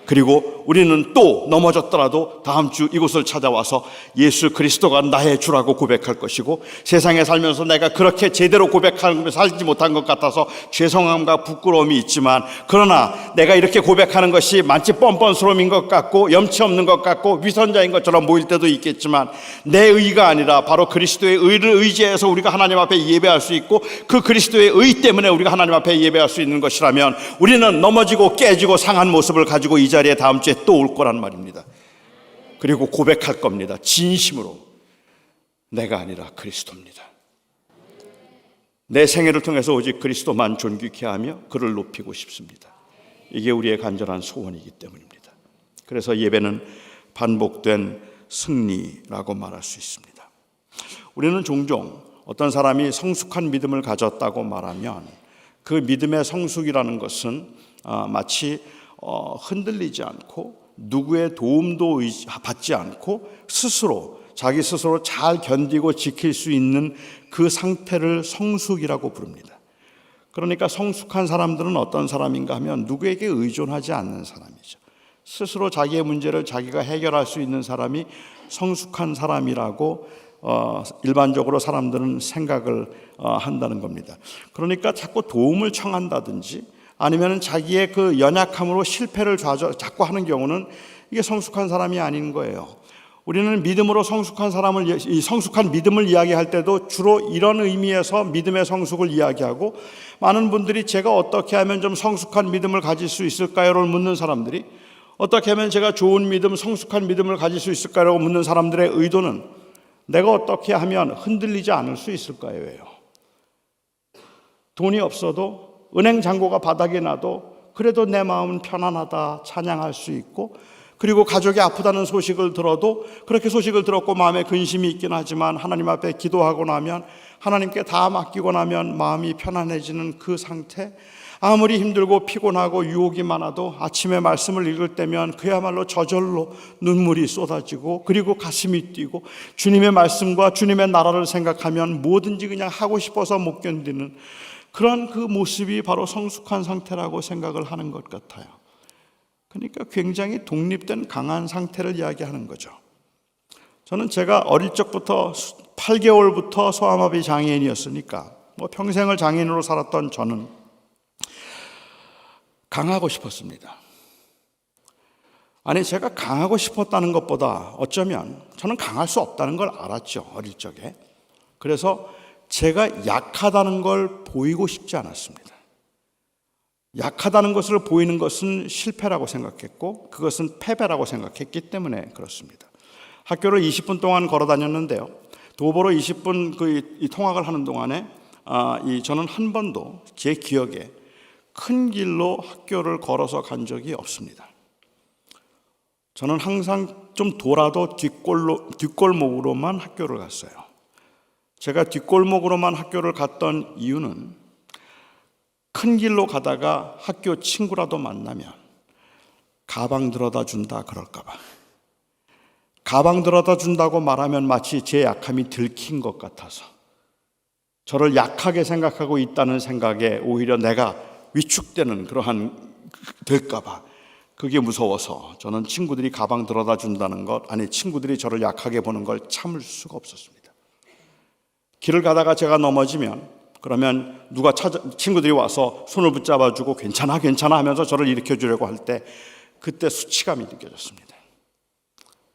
그리고 우리는 또 넘어졌더라도 다음 주 이곳을 찾아와서 예수 그리스도가 나의 주라고 고백할 것이고, 세상에 살면서 내가 그렇게 제대로 고백하는 살지 못한 것 같아서 죄송함과 부끄러움이 있지만, 그러나 내가 이렇게 고백하는 것이 마치 뻔뻔스러움인 것 같고 염치 없는 것 같고 위선자인 것처럼 보일 때도 있겠지만, 내 의가 아니라 바로 그리스도의 의를 의지해서 우리가 하나님 앞에 예배할 수 있고 그 그리스도의 의 때문에 우리가 하나님 앞에 예배할 수 있는 것이라면 우리는 넘어지고 깨지고 상한 모습을 가지고 이 자리에 다음 주에 또 올 거란 말입니다. 그리고 고백할 겁니다. 진심으로 내가 아니라 그리스도입니다. 내 생애를 통해서 오직 그리스도만 존귀케 하며 그를 높이고 싶습니다. 이게 우리의 간절한 소원이기 때문입니다. 그래서 예배는 반복된 승리라고 말할 수 있습니다. 우리는 종종 어떤 사람이 성숙한 믿음을 가졌다고 말하면 그 믿음의 성숙이라는 것은 마치 흔들리지 않고 누구의 도움도 받지 않고 자기 스스로 잘 견디고 지킬 수 있는 그 상태를 성숙이라고 부릅니다. 그러니까 성숙한 사람들은 어떤 사람인가 하면 누구에게 의존하지 않는 사람이죠. 스스로 자기의 문제를 자기가 해결할 수 있는 사람이 성숙한 사람이라고 일반적으로 사람들은 생각을 한다는 겁니다. 그러니까 자꾸 도움을 청한다든지 아니면 자기의 그 연약함으로 실패를 자꾸 하는 경우는 이게 성숙한 사람이 아닌 거예요. 우리는 믿음으로 성숙한 믿음을 이야기할 때도 주로 이런 의미에서 믿음의 성숙을 이야기하고, 많은 분들이 제가 어떻게 하면 좀 성숙한 믿음을 가질 수 있을까요를 묻는 사람들이, 어떻게 하면 제가 좋은 믿음, 성숙한 믿음을 가질 수 있을까요? 묻는 사람들의 의도는 내가 어떻게 하면 흔들리지 않을 수 있을까요예요. 돈이 없어도 은행 잔고가 바닥에 나도 그래도 내 마음은 편안하다 찬양할 수 있고, 그리고 가족이 아프다는 소식을 들어도 그렇게 소식을 들었고 마음에 근심이 있긴 하지만 하나님 앞에 기도하고 나면, 하나님께 다 맡기고 나면 마음이 편안해지는 그 상태, 아무리 힘들고 피곤하고 유혹이 많아도 아침에 말씀을 읽을 때면 그야말로 저절로 눈물이 쏟아지고 그리고 가슴이 뛰고 주님의 말씀과 주님의 나라를 생각하면 뭐든지 그냥 하고 싶어서 못 견디는 그런 그 모습이 바로 성숙한 상태라고 생각을 하는 것 같아요. 그러니까 굉장히 독립된 강한 상태를 이야기하는 거죠. 저는 제가 어릴 적부터 8개월부터 소아마비 장애인이었으니까 평생을 장애인으로 살았던 저는 강하고 싶었습니다. 아니, 제가 강하고 싶었다는 것보다 어쩌면 저는 강할 수 없다는 걸 알았죠, 어릴 적에. 그래서 제가 약하다는 걸 보이고 싶지 않았습니다. 약하다는 것을 보이는 것은 실패라고 생각했고 그것은 패배라고 생각했기 때문에 그렇습니다. 학교를 20분 동안 걸어 다녔는데요, 도보로 20분 이 통학을 하는 동안에 저는 한 번도 제 기억에 큰 길로 학교를 걸어서 간 적이 없습니다. 저는 항상 좀 돌아도 뒷골목으로만 학교를 갔어요. 제가 뒷골목으로만 학교를 갔던 이유는 큰 길로 가다가 학교 친구라도 만나면 가방 들어다 준다 그럴까 봐. 가방 들어다 준다고 말하면 마치 제 약함이 들킨 것 같아서, 저를 약하게 생각하고 있다는 생각에 오히려 내가 위축되는 그러한 될까 봐, 그게 무서워서 저는 친구들이 가방 들어다 준다는 것, 친구들이 저를 약하게 보는 걸 참을 수가 없었습니다. 길을 가다가 제가 넘어지면 그러면 친구들이 와서 손을 붙잡아주고 괜찮아 하면서 저를 일으켜주려고 할 때 그때 수치감이 느껴졌습니다.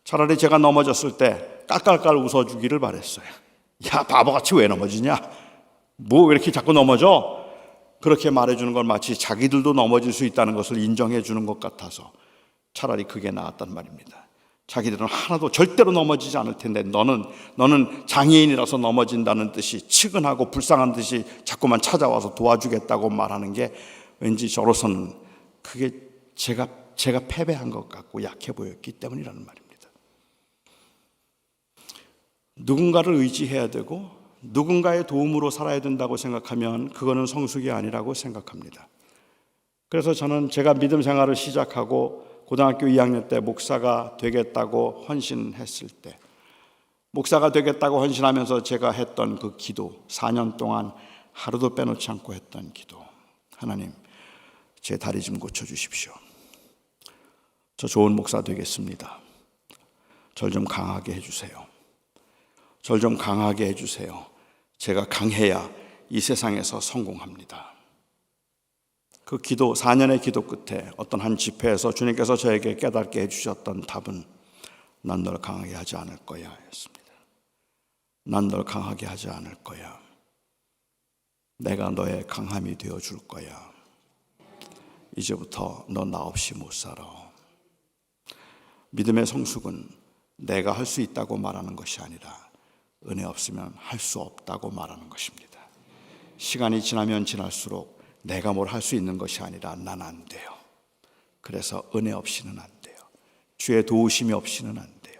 차라리 제가 넘어졌을 때 깔깔깔 웃어주기를 바랬어요. 야, 바보같이 왜 넘어지냐? 뭐 왜 이렇게 자꾸 넘어져? 그렇게 말해주는 건 마치 자기들도 넘어질 수 있다는 것을 인정해 주는 것 같아서 차라리 그게 나았단 말입니다. 자기들은 하나도 절대로 넘어지지 않을 텐데 너는 장애인이라서 넘어진다는 듯이 측은하고 불쌍한 듯이 자꾸만 찾아와서 도와주겠다고 말하는 게 왠지 저로서는 그게 제가 패배한 것 같고 약해 보였기 때문이라는 말입니다. 누군가를 의지해야 되고 누군가의 도움으로 살아야 된다고 생각하면 그거는 성숙이 아니라고 생각합니다. 그래서 저는 제가 믿음 생활을 시작하고 고등학교 2학년 때 목사가 되겠다고 헌신했을 때, 목사가 되겠다고 헌신하면서 제가 했던 그 기도, 4년 동안 하루도 빼놓지 않고 했던 기도, 하나님 제 다리 좀 고쳐주십시오. 저 좋은 목사 되겠습니다. 절 좀 강하게 해주세요. 절 좀 강하게 해주세요. 제가 강해야 이 세상에서 성공합니다. 그 기도, 4년의 기도 끝에 어떤 한 집회에서 주님께서 저에게 깨닫게 해주셨던 답은 난 널 강하게 하지 않을 거야 였습니다. 난 널 강하게 하지 않을 거야. 내가 너의 강함이 되어줄 거야. 이제부터 너 나 없이 못 살아. 믿음의 성숙은 내가 할 수 있다고 말하는 것이 아니라 은혜 없으면 할 수 없다고 말하는 것입니다. 시간이 지나면 지날수록 내가 뭘 할 수 있는 것이 아니라 난 안 돼요. 그래서 은혜 없이는 안 돼요. 주의 도우심이 없이는 안 돼요.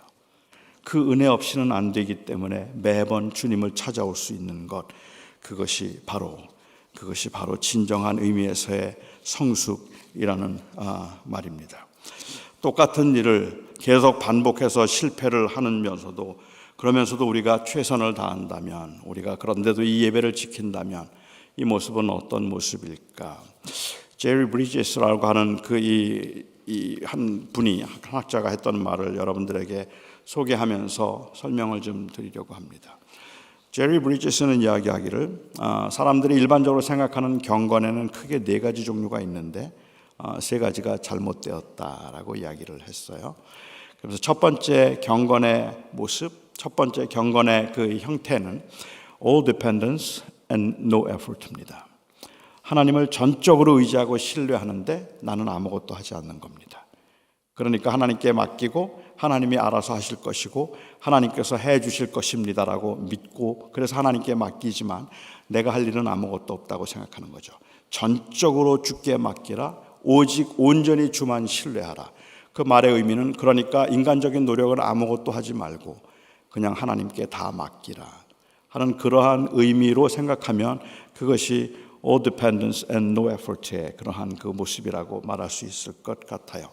그 은혜 없이는 안 되기 때문에 매번 주님을 찾아올 수 있는 것, 그것이 바로 진정한 의미에서의 성숙이라는 말입니다. 똑같은 일을 계속 반복해서 실패를 하면서도, 그러면서도 우리가 최선을 다한다면, 우리가 그런데도 이 예배를 지킨다면 이 모습은 어떤 모습일까? 제리 브리지스라고 하는 한 분이, 한 학자가 했던 말을 여러분들에게 소개하면서 설명을 좀 드리려고 합니다. 제리 브리지스는 이야기하기를 사람들이 일반적으로 생각하는 경건에는 크게 4가지 종류가 있는데 3가지가 잘못되었다라고 이야기를 했어요. 그래서 첫 번째 경건의 모습, 첫 번째 경건의 그 형태는 all dependence and no effort입니다. 하나님을 전적으로 의지하고 신뢰하는데 나는 아무것도 하지 않는 겁니다. 그러니까 하나님께 맡기고 하나님이 알아서 하실 것이고 하나님께서 해 주실 것입니다라고 믿고, 그래서 하나님께 맡기지만 내가 할 일은 아무것도 없다고 생각하는 거죠. 전적으로 주께 맡기라, 오직 온전히 주만 신뢰하라. 그 말의 의미는, 그러니까 인간적인 노력을 아무것도 하지 말고 그냥 하나님께 다 맡기라 하는 그러한 의미로 생각하면 그것이 all dependence and no effort의 그러한 그 모습이라고 말할 수 있을 것 같아요.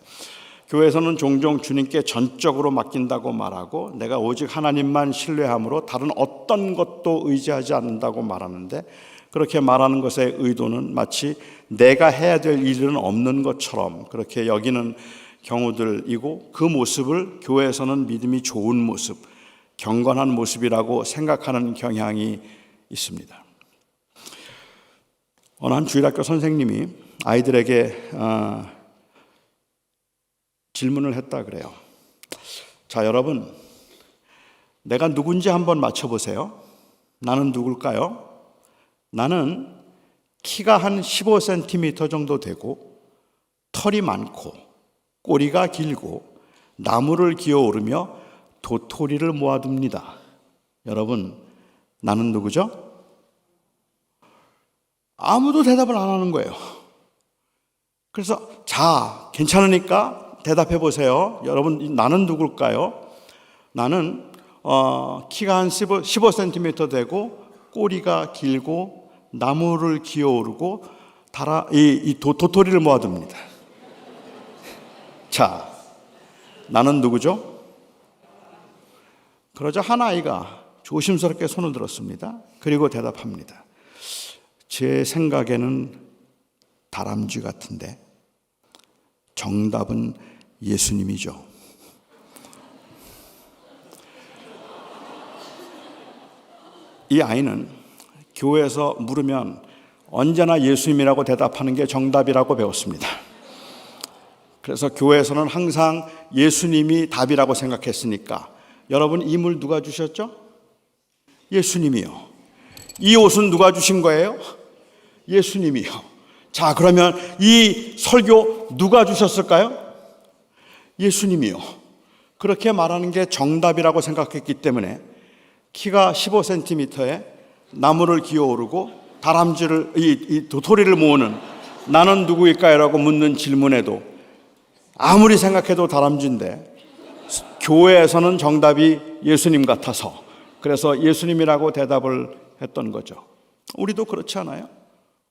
교회에서는 종종 주님께 전적으로 맡긴다고 말하고 내가 오직 하나님만 신뢰함으로 다른 어떤 것도 의지하지 않는다고 말하는데, 그렇게 말하는 것의 의도는 마치 내가 해야 될 일은 없는 것처럼 그렇게 여기는 경우들이고, 그 모습을 교회에서는 믿음이 좋은 모습, 경건한 모습이라고 생각하는 경향이 있습니다. 어느 한 주일학교 선생님이 아이들에게 질문을 했다 그래요. 자, 여러분, 내가 누군지 한번 맞춰보세요. 나는 누굴까요? 나는 키가 한 15cm 정도 되고 털이 많고 꼬리가 길고 나무를 기어오르며 도토리를 모아둡니다. 여러분, 나는 누구죠? 아무도 대답을 안 하는 거예요. 그래서 자, 괜찮으니까 대답해 보세요. 여러분, 나는 누굴까요? 나는 키가 한 15cm 되고 꼬리가 길고 나무를 기어오르고 도토리를 모아둡니다. 자, 나는 누구죠? 그러자 한 아이가 조심스럽게 손을 들었습니다. 그리고 대답합니다. 제 생각에는 다람쥐 같은데 정답은 예수님이죠. 이 아이는 교회에서 물으면 언제나 예수님이라고 대답하는 게 정답이라고 배웠습니다. 그래서 교회에서는 항상 예수님이 답이라고 생각했으니까 여러분, 이 물 누가 주셨죠? 예수님이요. 이 옷은 누가 주신 거예요? 예수님이요. 자, 그러면 이 설교 누가 주셨을까요? 예수님이요. 그렇게 말하는 게 정답이라고 생각했기 때문에 키가 15cm에 나무를 기어오르고 다람쥐를 이 도토리를 모으는 나는 누구일까요? 라고 묻는 질문에도 아무리 생각해도 다람쥐인데 교회에서는 정답이 예수님 같아서 그래서 예수님이라고 대답을 했던 거죠. 우리도 그렇지 않아요?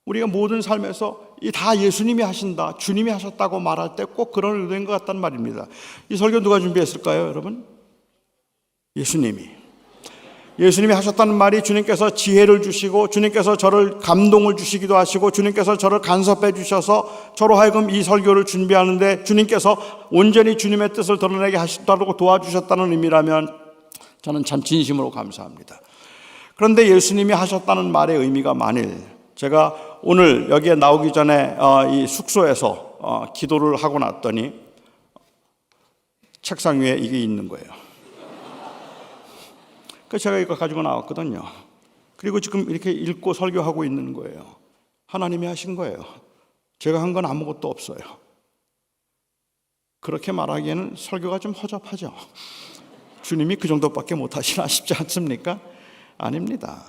우리가 모든 삶에서 다 예수님이 하신다, 주님이 하셨다고 말할 때 꼭 그런 의도인 것 같단 말입니다. 이 설교 누가 준비했을까요, 여러분? 예수님이 하셨다는 말이 주님께서 지혜를 주시고 주님께서 저를 감동을 주시기도 하시고 주님께서 저를 간섭해 주셔서 저로 하여금 이 설교를 준비하는데 주님께서 온전히 주님의 뜻을 드러내게 하시도록 도와주셨다는 의미라면 저는 참 진심으로 감사합니다. 그런데 예수님이 하셨다는 말의 의미가 만일 제가 오늘 여기에 나오기 전에 이 숙소에서 기도를 하고 났더니 책상 위에 이게 있는 거예요. 그래서 제가 이거 가지고 나왔거든요. 그리고 지금 이렇게 읽고 설교하고 있는 거예요. 하나님이 하신 거예요. 제가 한 건 아무것도 없어요. 그렇게 말하기에는 설교가 좀 허접하죠. 주님이 그 정도밖에 못하시나 싶지 않습니까? 아닙니다.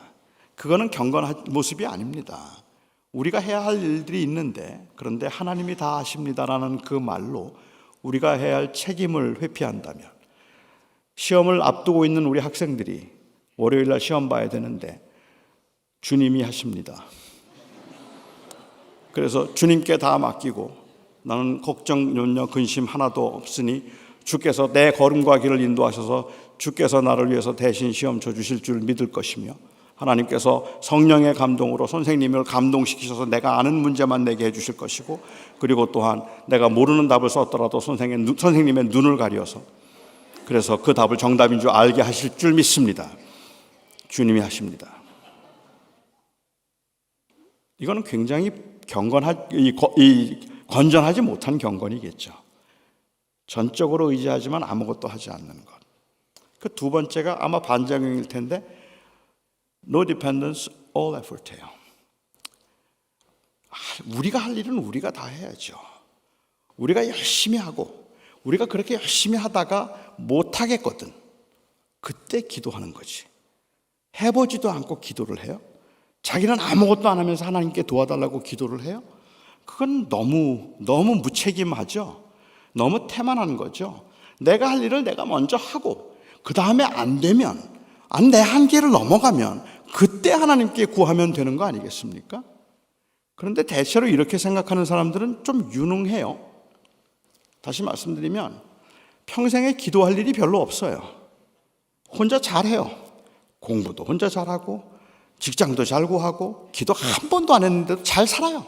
그거는 경건한 모습이 아닙니다. 우리가 해야 할 일들이 있는데 그런데 하나님이 다 하십니다라는 그 말로 우리가 해야 할 책임을 회피한다면 시험을 앞두고 있는 우리 학생들이 월요일 날 시험 봐야 되는데 주님이 하십니다. 그래서 주님께 다 맡기고 나는 걱정, 염려, 근심 하나도 없으니 주께서 내 걸음과 길을 인도하셔서 주께서 나를 위해서 대신 시험 쳐주실 줄 믿을 것이며 하나님께서 성령의 감동으로 선생님을 감동시키셔서 내가 아는 문제만 내게 해주실 것이고 그리고 또한 내가 모르는 답을 썼더라도 선생님의 눈을 가려서 그래서 그 답을 정답인 줄 알게 하실 줄 믿습니다. 주님이 하십니다. 이거는 굉장히 건전하지 못한 경건이겠죠. 전적으로 의지하지만 아무것도 하지 않는 것. 그 두 번째가 아마 반작용일 텐데 No dependence, all effort예요. 우리가 할 일은 우리가 다 해야죠. 우리가 열심히 하고 우리가 그렇게 열심히 하다가 못하겠거든. 그때 기도하는 거지. 해보지도 않고 기도를 해요? 자기는 아무것도 안 하면서 하나님께 도와달라고 기도를 해요? 그건 너무 무책임하죠. 너무 태만한 거죠. 내가 할 일을 내가 먼저 하고 그 다음에 안 되면 내 한계를 넘어가면 그때 하나님께 구하면 되는 거 아니겠습니까? 그런데 대체로 이렇게 생각하는 사람들은 좀 유능해요. 다시 말씀드리면 평생에 기도할 일이 별로 없어요. 혼자 잘해요. 공부도 혼자 잘하고 직장도 잘 구하고 기도 한 번도 안 했는데도 잘 살아요.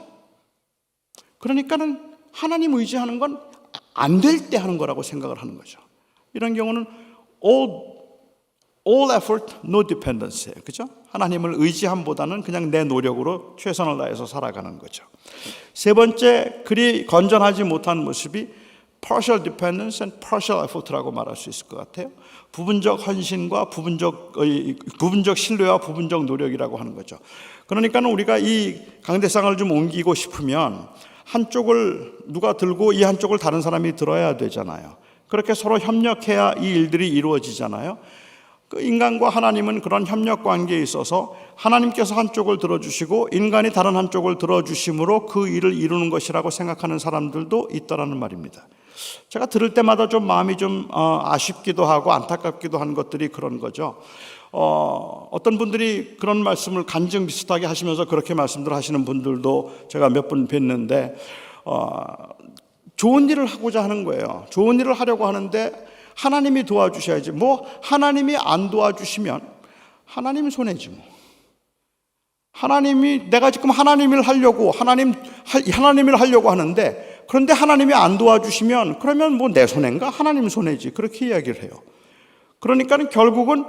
그러니까는 하나님 의지하는 건 안 될 때 하는 거라고 생각을 하는 거죠. 이런 경우는 all effort, no dependence예요. 그죠? 하나님을 의지함보다는 그냥 내 노력으로 최선을 다해서 살아가는 거죠. 세 번째, 그리 건전하지 못한 모습이 partial dependence and partial effort라고 말할 수 있을 것 같아요. 부분적 헌신과 부분적 신뢰와 부분적 노력이라고 하는 거죠. 그러니까 우리가 이 강대상을 좀 옮기고 싶으면 한쪽을 누가 들고 이 한쪽을 다른 사람이 들어야 되잖아요. 그렇게 서로 협력해야 이 일들이 이루어지잖아요. 그 인간과 하나님은 그런 협력 관계에 있어서 하나님께서 한쪽을 들어주시고 인간이 다른 한쪽을 들어주심으로 그 일을 이루는 것이라고 생각하는 사람들도 있다라는 말입니다. 제가 들을 때마다 좀 마음이 좀 아쉽기도 하고 안타깝기도 한 것들이 그런 거죠. 어떤 분들이 그런 말씀을 간증 비슷하게 하시면서 그렇게 말씀들 하시는 분들도 제가 몇 분 뵀는데 좋은 일을 하고자 하는 거예요. 좋은 일을 하려고 하는데 하나님이 도와주셔야지. 하나님이 안 도와주시면 하나님이 손해지 뭐. 하나님이 내가 지금 하나님을 하려고 하는데 그런데 하나님이 안 도와주시면 그러면 내 손해인가? 하나님 손해지. 그렇게 이야기를 해요. 그러니까 결국은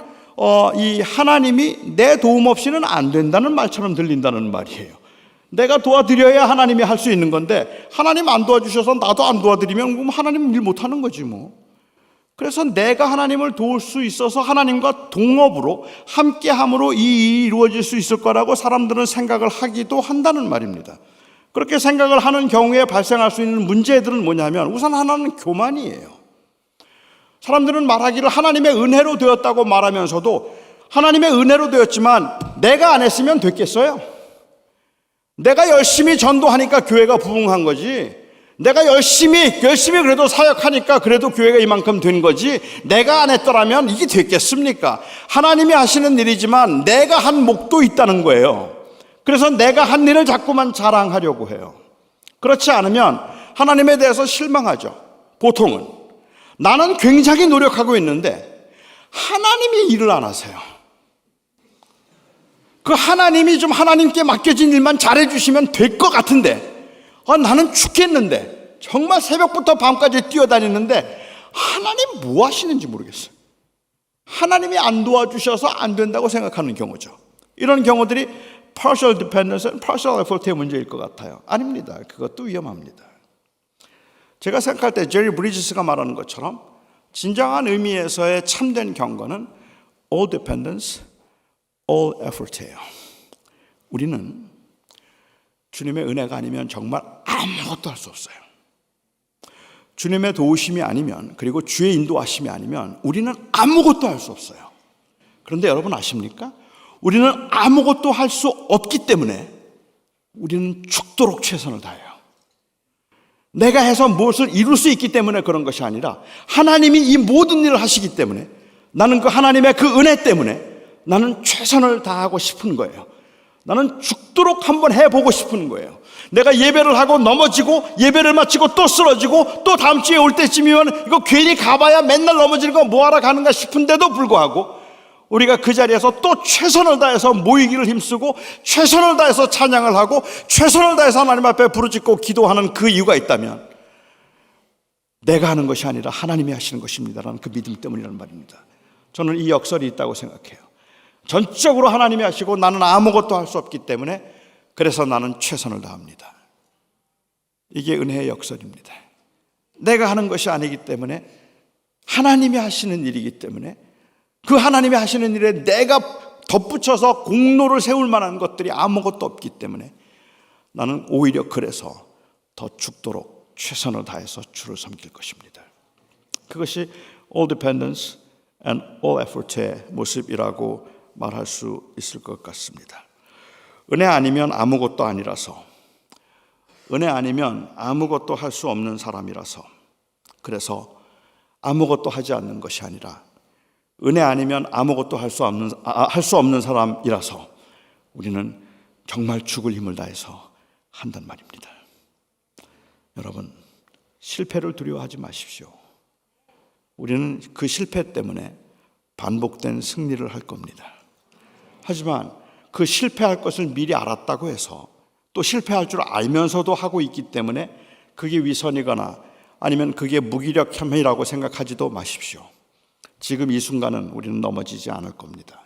이 하나님이 내 도움 없이는 안 된다는 말처럼 들린다는 말이에요. 내가 도와드려야 하나님이 할 수 있는 건데 하나님 안 도와주셔서 나도 안 도와드리면 하나님 일 못하는 거지 뭐. 그래서 내가 하나님을 도울 수 있어서 하나님과 동업으로 함께함으로 이 일이 이루어질 수 있을 거라고 사람들은 생각을 하기도 한다는 말입니다. 그렇게 생각을 하는 경우에 발생할 수 있는 문제들은 뭐냐면 우선 하나는 교만이에요. 사람들은 말하기를 하나님의 은혜로 되었다고 말하면서도 하나님의 은혜로 되었지만 내가 안 했으면 됐겠어요? 내가 열심히 전도하니까 교회가 부흥한 거지, 내가 열심히 그래도 사역하니까 그래도 교회가 이만큼 된 거지, 내가 안 했더라면 이게 됐겠습니까? 하나님이 하시는 일이지만 내가 한 몫도 있다는 거예요. 그래서 내가 한 일을 자꾸만 자랑하려고 해요. 그렇지 않으면 하나님에 대해서 실망하죠. 보통은 나는 굉장히 노력하고 있는데 하나님이 일을 안 하세요. 그 하나님이 좀 하나님께 맡겨진 일만 잘해주시면 될 것 같은데, 나는 죽겠는데, 정말 새벽부터 밤까지 뛰어다니는데 하나님 뭐 하시는지 모르겠어요. 하나님이 안 도와주셔서 안 된다고 생각하는 경우죠. 이런 경우들이 partial dependence, partial effort의 문제일 것 같아요. 아닙니다. 그것도 위험합니다. 제가 생각할 때 제리 브리지스가 말하는 것처럼 진정한 의미에서의 참된 경건은 all dependence, all effort예요. 우리는 주님의 은혜가 아니면 정말 아무것도 할 수 없어요. 주님의 도우심이 아니면, 그리고 주의 인도하심이 아니면 우리는 아무것도 할 수 없어요. 그런데 여러분 아십니까? 우리는 아무것도 할 수 없기 때문에 우리는 죽도록 최선을 다해요. 내가 해서 무엇을 이룰 수 있기 때문에 그런 것이 아니라 하나님이 이 모든 일을 하시기 때문에, 나는 그 하나님의 그 은혜 때문에 나는 최선을 다하고 싶은 거예요. 나는 죽도록 한번 해보고 싶은 거예요. 내가 예배를 하고 넘어지고 예배를 마치고 또 쓰러지고 또 다음 주에 올 때쯤이면 이거 괜히 가봐야 맨날 넘어지는 거 뭐하러 가는가 싶은데도 불구하고 우리가 그 자리에서 또 최선을 다해서 모이기를 힘쓰고 최선을 다해서 찬양을 하고 최선을 다해서 하나님 앞에 부르짖고 기도하는 그 이유가 있다면 내가 하는 것이 아니라 하나님이 하시는 것입니다라는 그 믿음 때문이라는 말입니다. 저는 이 역설이 있다고 생각해요. 전적으로 하나님이 하시고 나는 아무것도 할 수 없기 때문에 그래서 나는 최선을 다합니다. 이게 은혜의 역설입니다. 내가 하는 것이 아니기 때문에 하나님이 하시는 일이기 때문에 그 하나님이 하시는 일에 내가 덧붙여서 공로를 세울 만한 것들이 아무것도 없기 때문에 나는 오히려 그래서 더 죽도록 최선을 다해서 주를 섬길 것입니다. 그것이 all dependence and all effort의 모습이라고 말할 수 있을 것 같습니다. 은혜 아니면 아무것도 아니라서, 은혜 아니면 아무것도 할 수 없는 사람이라서, 그래서 아무것도 하지 않는 것이 아니라 은혜 아니면 아무것도 할 수 없는 사람이라서 우리는 정말 죽을 힘을 다해서 한단 말입니다. 여러분, 실패를 두려워하지 마십시오. 우리는 그 실패 때문에 반복된 승리를 할 겁니다. 하지만 그 실패할 것을 미리 알았다고 해서 또 실패할 줄 알면서도 하고 있기 때문에 그게 위선이거나 아니면 그게 무기력함이라고 생각하지도 마십시오. 지금 이 순간은 우리는 넘어지지 않을 겁니다.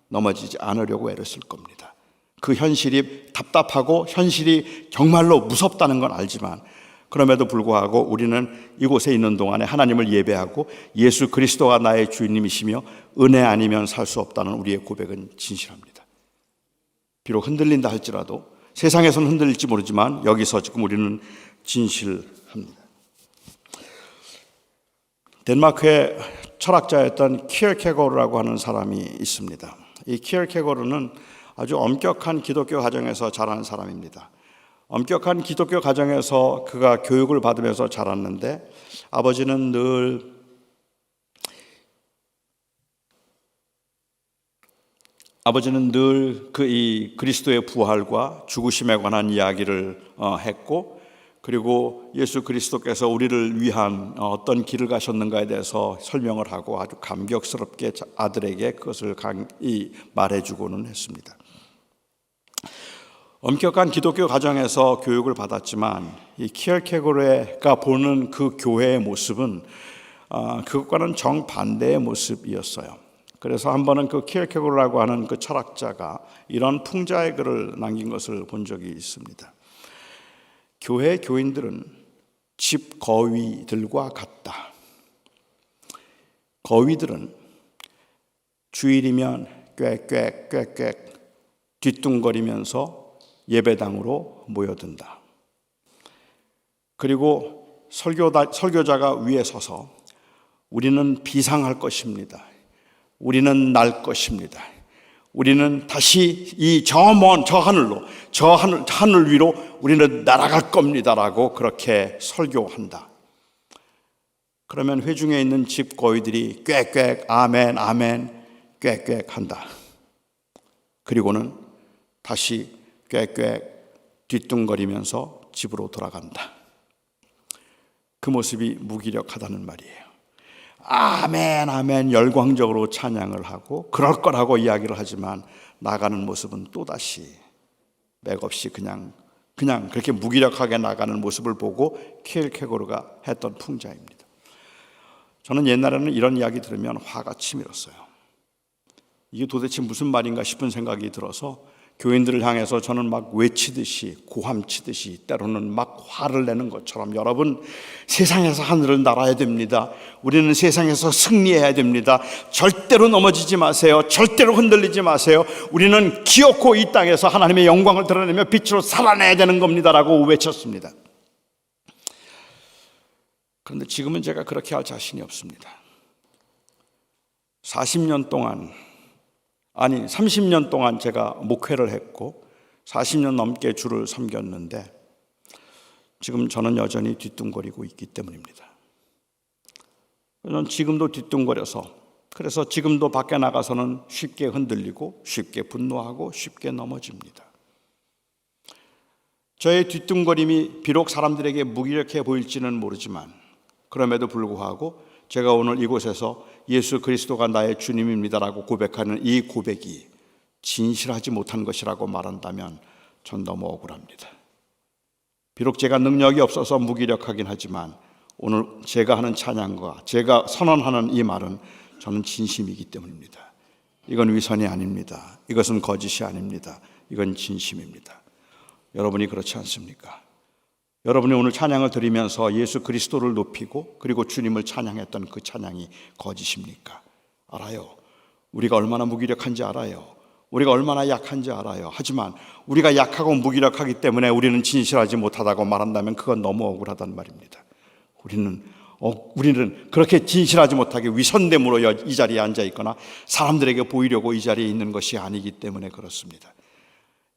넘어지지 않으려고 애를 쓸 겁니다. 그 현실이 답답하고 현실이 정말로 무섭다는 건 알지만 그럼에도 불구하고 우리는 이곳에 있는 동안에 하나님을 예배하고 예수 그리스도가 나의 주인님이시며 은혜 아니면 살 수 없다는 우리의 고백은 진실합니다. 비록 흔들린다 할지라도, 세상에서는 흔들릴지 모르지만 여기서 지금 우리는 진실합니다. 덴마크의 철학자였던 키어케고르라고 하는 사람이 있습니다. 이 키어케고르는 아주 엄격한 기독교 가정에서 자란 사람입니다. 엄격한 기독교 가정에서 그가 교육을 받으면서 자랐는데 아버지는 늘 이 그리스도의 부활과 죽으심에 관한 이야기를 했고, 그리고 예수 그리스도께서 우리를 위한 어떤 길을 가셨는가에 대해서 설명을 하고 아주 감격스럽게 아들에게 그것을 말해주고는 했습니다. 엄격한 기독교 가정에서 교육을 받았지만 이 키어케고르가 보는 그 교회의 모습은 그것과는 정반대의 모습이었어요. 그래서 한 번은 그 키어케고르라고 하는 그 철학자가 이런 풍자의 글을 남긴 것을 본 적이 있습니다. 교회 교인들은 집 거위들과 같다. 거위들은 주일이면 꽥꽥꽥꽥 뒤뚱거리면서 예배당으로 모여든다. 그리고 설교자가 위에 서서 우리는 비상할 것입니다. 우리는 날 것입니다. 우리는 다시 이 저 먼 저 하늘로, 저 하늘 위로 우리는 날아갈 겁니다라고 그렇게 설교한다. 그러면 회중에 있는 집거위들이 꽥꽥 아멘 아멘 꽥꽥 한다. 그리고는 다시 꽥꽥 뒤뚱거리면서 집으로 돌아간다. 그 모습이 무기력하다는 말이에요. 아멘 아멘 열광적으로 찬양을 하고 그럴 거라고 이야기를 하지만 나가는 모습은 또다시 맥없이 그냥 그렇게 무기력하게 나가는 모습을 보고 킬케고르가 했던 풍자입니다. 저는 옛날에는 이런 이야기 들으면 화가 치밀었어요. 이게 도대체 무슨 말인가 싶은 생각이 들어서 교인들을 향해서 저는 막 외치듯이 고함치듯이 때로는 막 화를 내는 것처럼 여러분 세상에서 하늘을 날아야 됩니다. 우리는 세상에서 승리해야 됩니다. 절대로 넘어지지 마세요. 절대로 흔들리지 마세요. 우리는 기어코 이 땅에서 하나님의 영광을 드러내며 빛으로 살아내야 되는 겁니다라고 외쳤습니다. 그런데 지금은 제가 그렇게 할 자신이 없습니다. 30년 동안 제가 목회를 했고 40년 넘게 주를 섬겼는데 지금 저는 여전히 뒤뚱거리고 있기 때문입니다. 저는 지금도 뒤뚱거려서 그래서 지금도 밖에 나가서는 쉽게 흔들리고 쉽게 분노하고 쉽게 넘어집니다. 저의 뒤뚱거림이 비록 사람들에게 무기력해 보일지는 모르지만 그럼에도 불구하고 제가 오늘 이곳에서 예수 그리스도가 나의 주님입니다라고 고백하는 이 고백이 진실하지 못한 것이라고 말한다면 전 너무 억울합니다. 비록 제가 능력이 없어서 무기력하긴 하지만 오늘 제가 하는 찬양과 제가 선언하는 이 말은 저는 진심이기 때문입니다. 이건 위선이 아닙니다. 이것은 거짓이 아닙니다. 이건 진심입니다. 여러분이 그렇지 않습니까? 여러분이 오늘 찬양을 드리면서 예수 그리스도를 높이고 그리고 주님을 찬양했던 그 찬양이 거짓입니까? 알아요. 우리가 얼마나 무기력한지 알아요. 우리가 얼마나 약한지 알아요. 하지만 우리가 약하고 무기력하기 때문에 우리는 진실하지 못하다고 말한다면 그건 너무 억울하단 말입니다. 우리는 그렇게 진실하지 못하게 위선됨으로 이 자리에 앉아 있거나 사람들에게 보이려고 이 자리에 있는 것이 아니기 때문에 그렇습니다.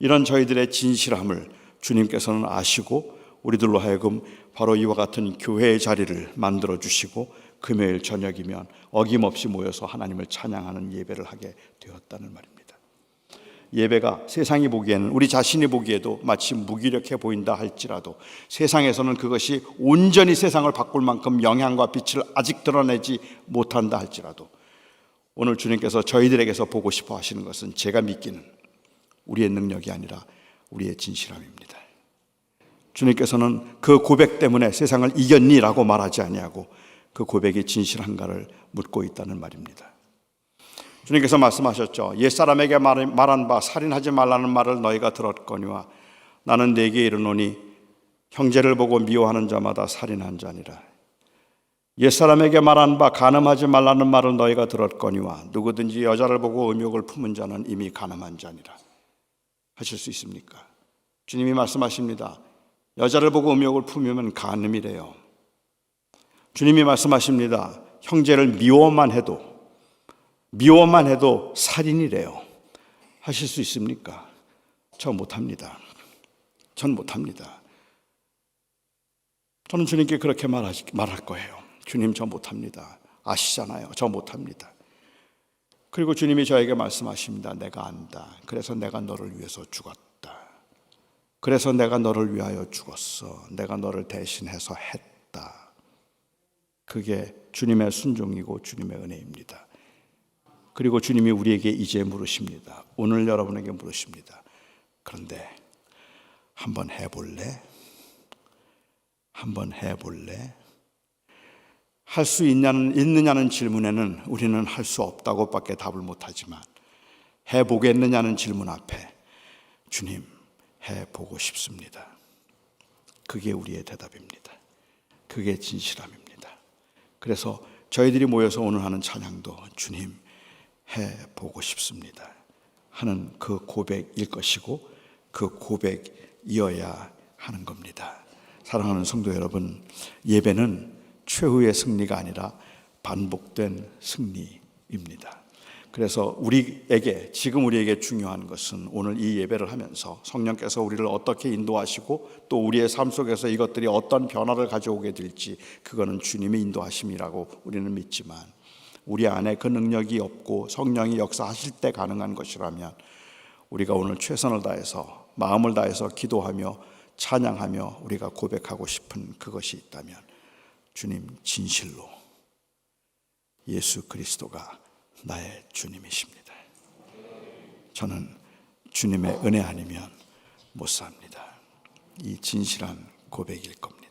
이런 저희들의 진실함을 주님께서는 아시고 우리들로 하여금 바로 이와 같은 교회의 자리를 만들어 주시고 금요일 저녁이면 어김없이 모여서 하나님을 찬양하는 예배를 하게 되었다는 말입니다. 예배가 세상이 보기에는 우리 자신이 보기에도 마치 무기력해 보인다 할지라도 세상에서는 그것이 온전히 세상을 바꿀 만큼 영향과 빛을 아직 드러내지 못한다 할지라도 오늘 주님께서 저희들에게서 보고 싶어 하시는 것은 제가 믿기는 우리의 능력이 아니라 우리의 진실함입니다. 주님께서는 그 고백 때문에 세상을 이겼니라고 말하지 아니하고 그 고백이 진실한가를 묻고 있다는 말입니다. 주님께서 말씀하셨죠. 옛사람에게 말한 바 살인하지 말라는 말을 너희가 들었거니와 나는 네게 이르노니 형제를 보고 미워하는 자마다 살인한 자니라. 옛사람에게 말한 바 간음하지 말라는 말을 너희가 들었거니와 누구든지 여자를 보고 음욕을 품은 자는 이미 간음한 자니라. 하실 수 있습니까? 주님이 말씀하십니다. 여자를 보고 음욕을 품으면 간음이래요. 주님이 말씀하십니다. 형제를 미워만 해도 살인이래요. 하실 수 있습니까? 저 못합니다. 전 못합니다. 저는 주님께 그렇게 말할 거예요. 주님 저 못합니다. 아시잖아요. 저 못합니다. 그리고 주님이 저에게 말씀하십니다. 내가 안다. 그래서 내가 너를 위해서 죽었다. 그래서 내가 너를 위하여 죽었어. 내가 너를 대신해서 했다. 그게 주님의 순종이고 주님의 은혜입니다. 그리고 주님이 우리에게 이제 물으십니다. 오늘 여러분에게 물으십니다. 그런데 한번 해볼래? 한번 해볼래? 할 수 있느냐는 질문에는 우리는 할 수 없다고밖에 답을 못하지만 해보겠느냐는 질문 앞에 주님 해보고 싶습니다. 그게 우리의 대답입니다. 그게 진실함입니다. 그래서 저희들이 모여서 오늘 하는 찬양도 주님 해보고 싶습니다 하는 그 고백일 것이고 그 고백이어야 하는 겁니다. 사랑하는 성도 여러분, 예배는 최후의 승리가 아니라 반복된 승리입니다. 그래서 지금 우리에게 중요한 것은 오늘 이 예배를 하면서 성령께서 우리를 어떻게 인도하시고 또 우리의 삶 속에서 이것들이 어떤 변화를 가져오게 될지, 그거는 주님의 인도하심이라고 우리는 믿지만, 우리 안에 그 능력이 없고 성령이 역사하실 때 가능한 것이라면 우리가 오늘 최선을 다해서 마음을 다해서 기도하며 찬양하며 우리가 고백하고 싶은 그것이 있다면, 주님, 진실로 예수 그리스도가 나의 주님이십니다. 저는 주님의 은혜 아니면 못 삽니다. 이 진실한 고백일 겁니다.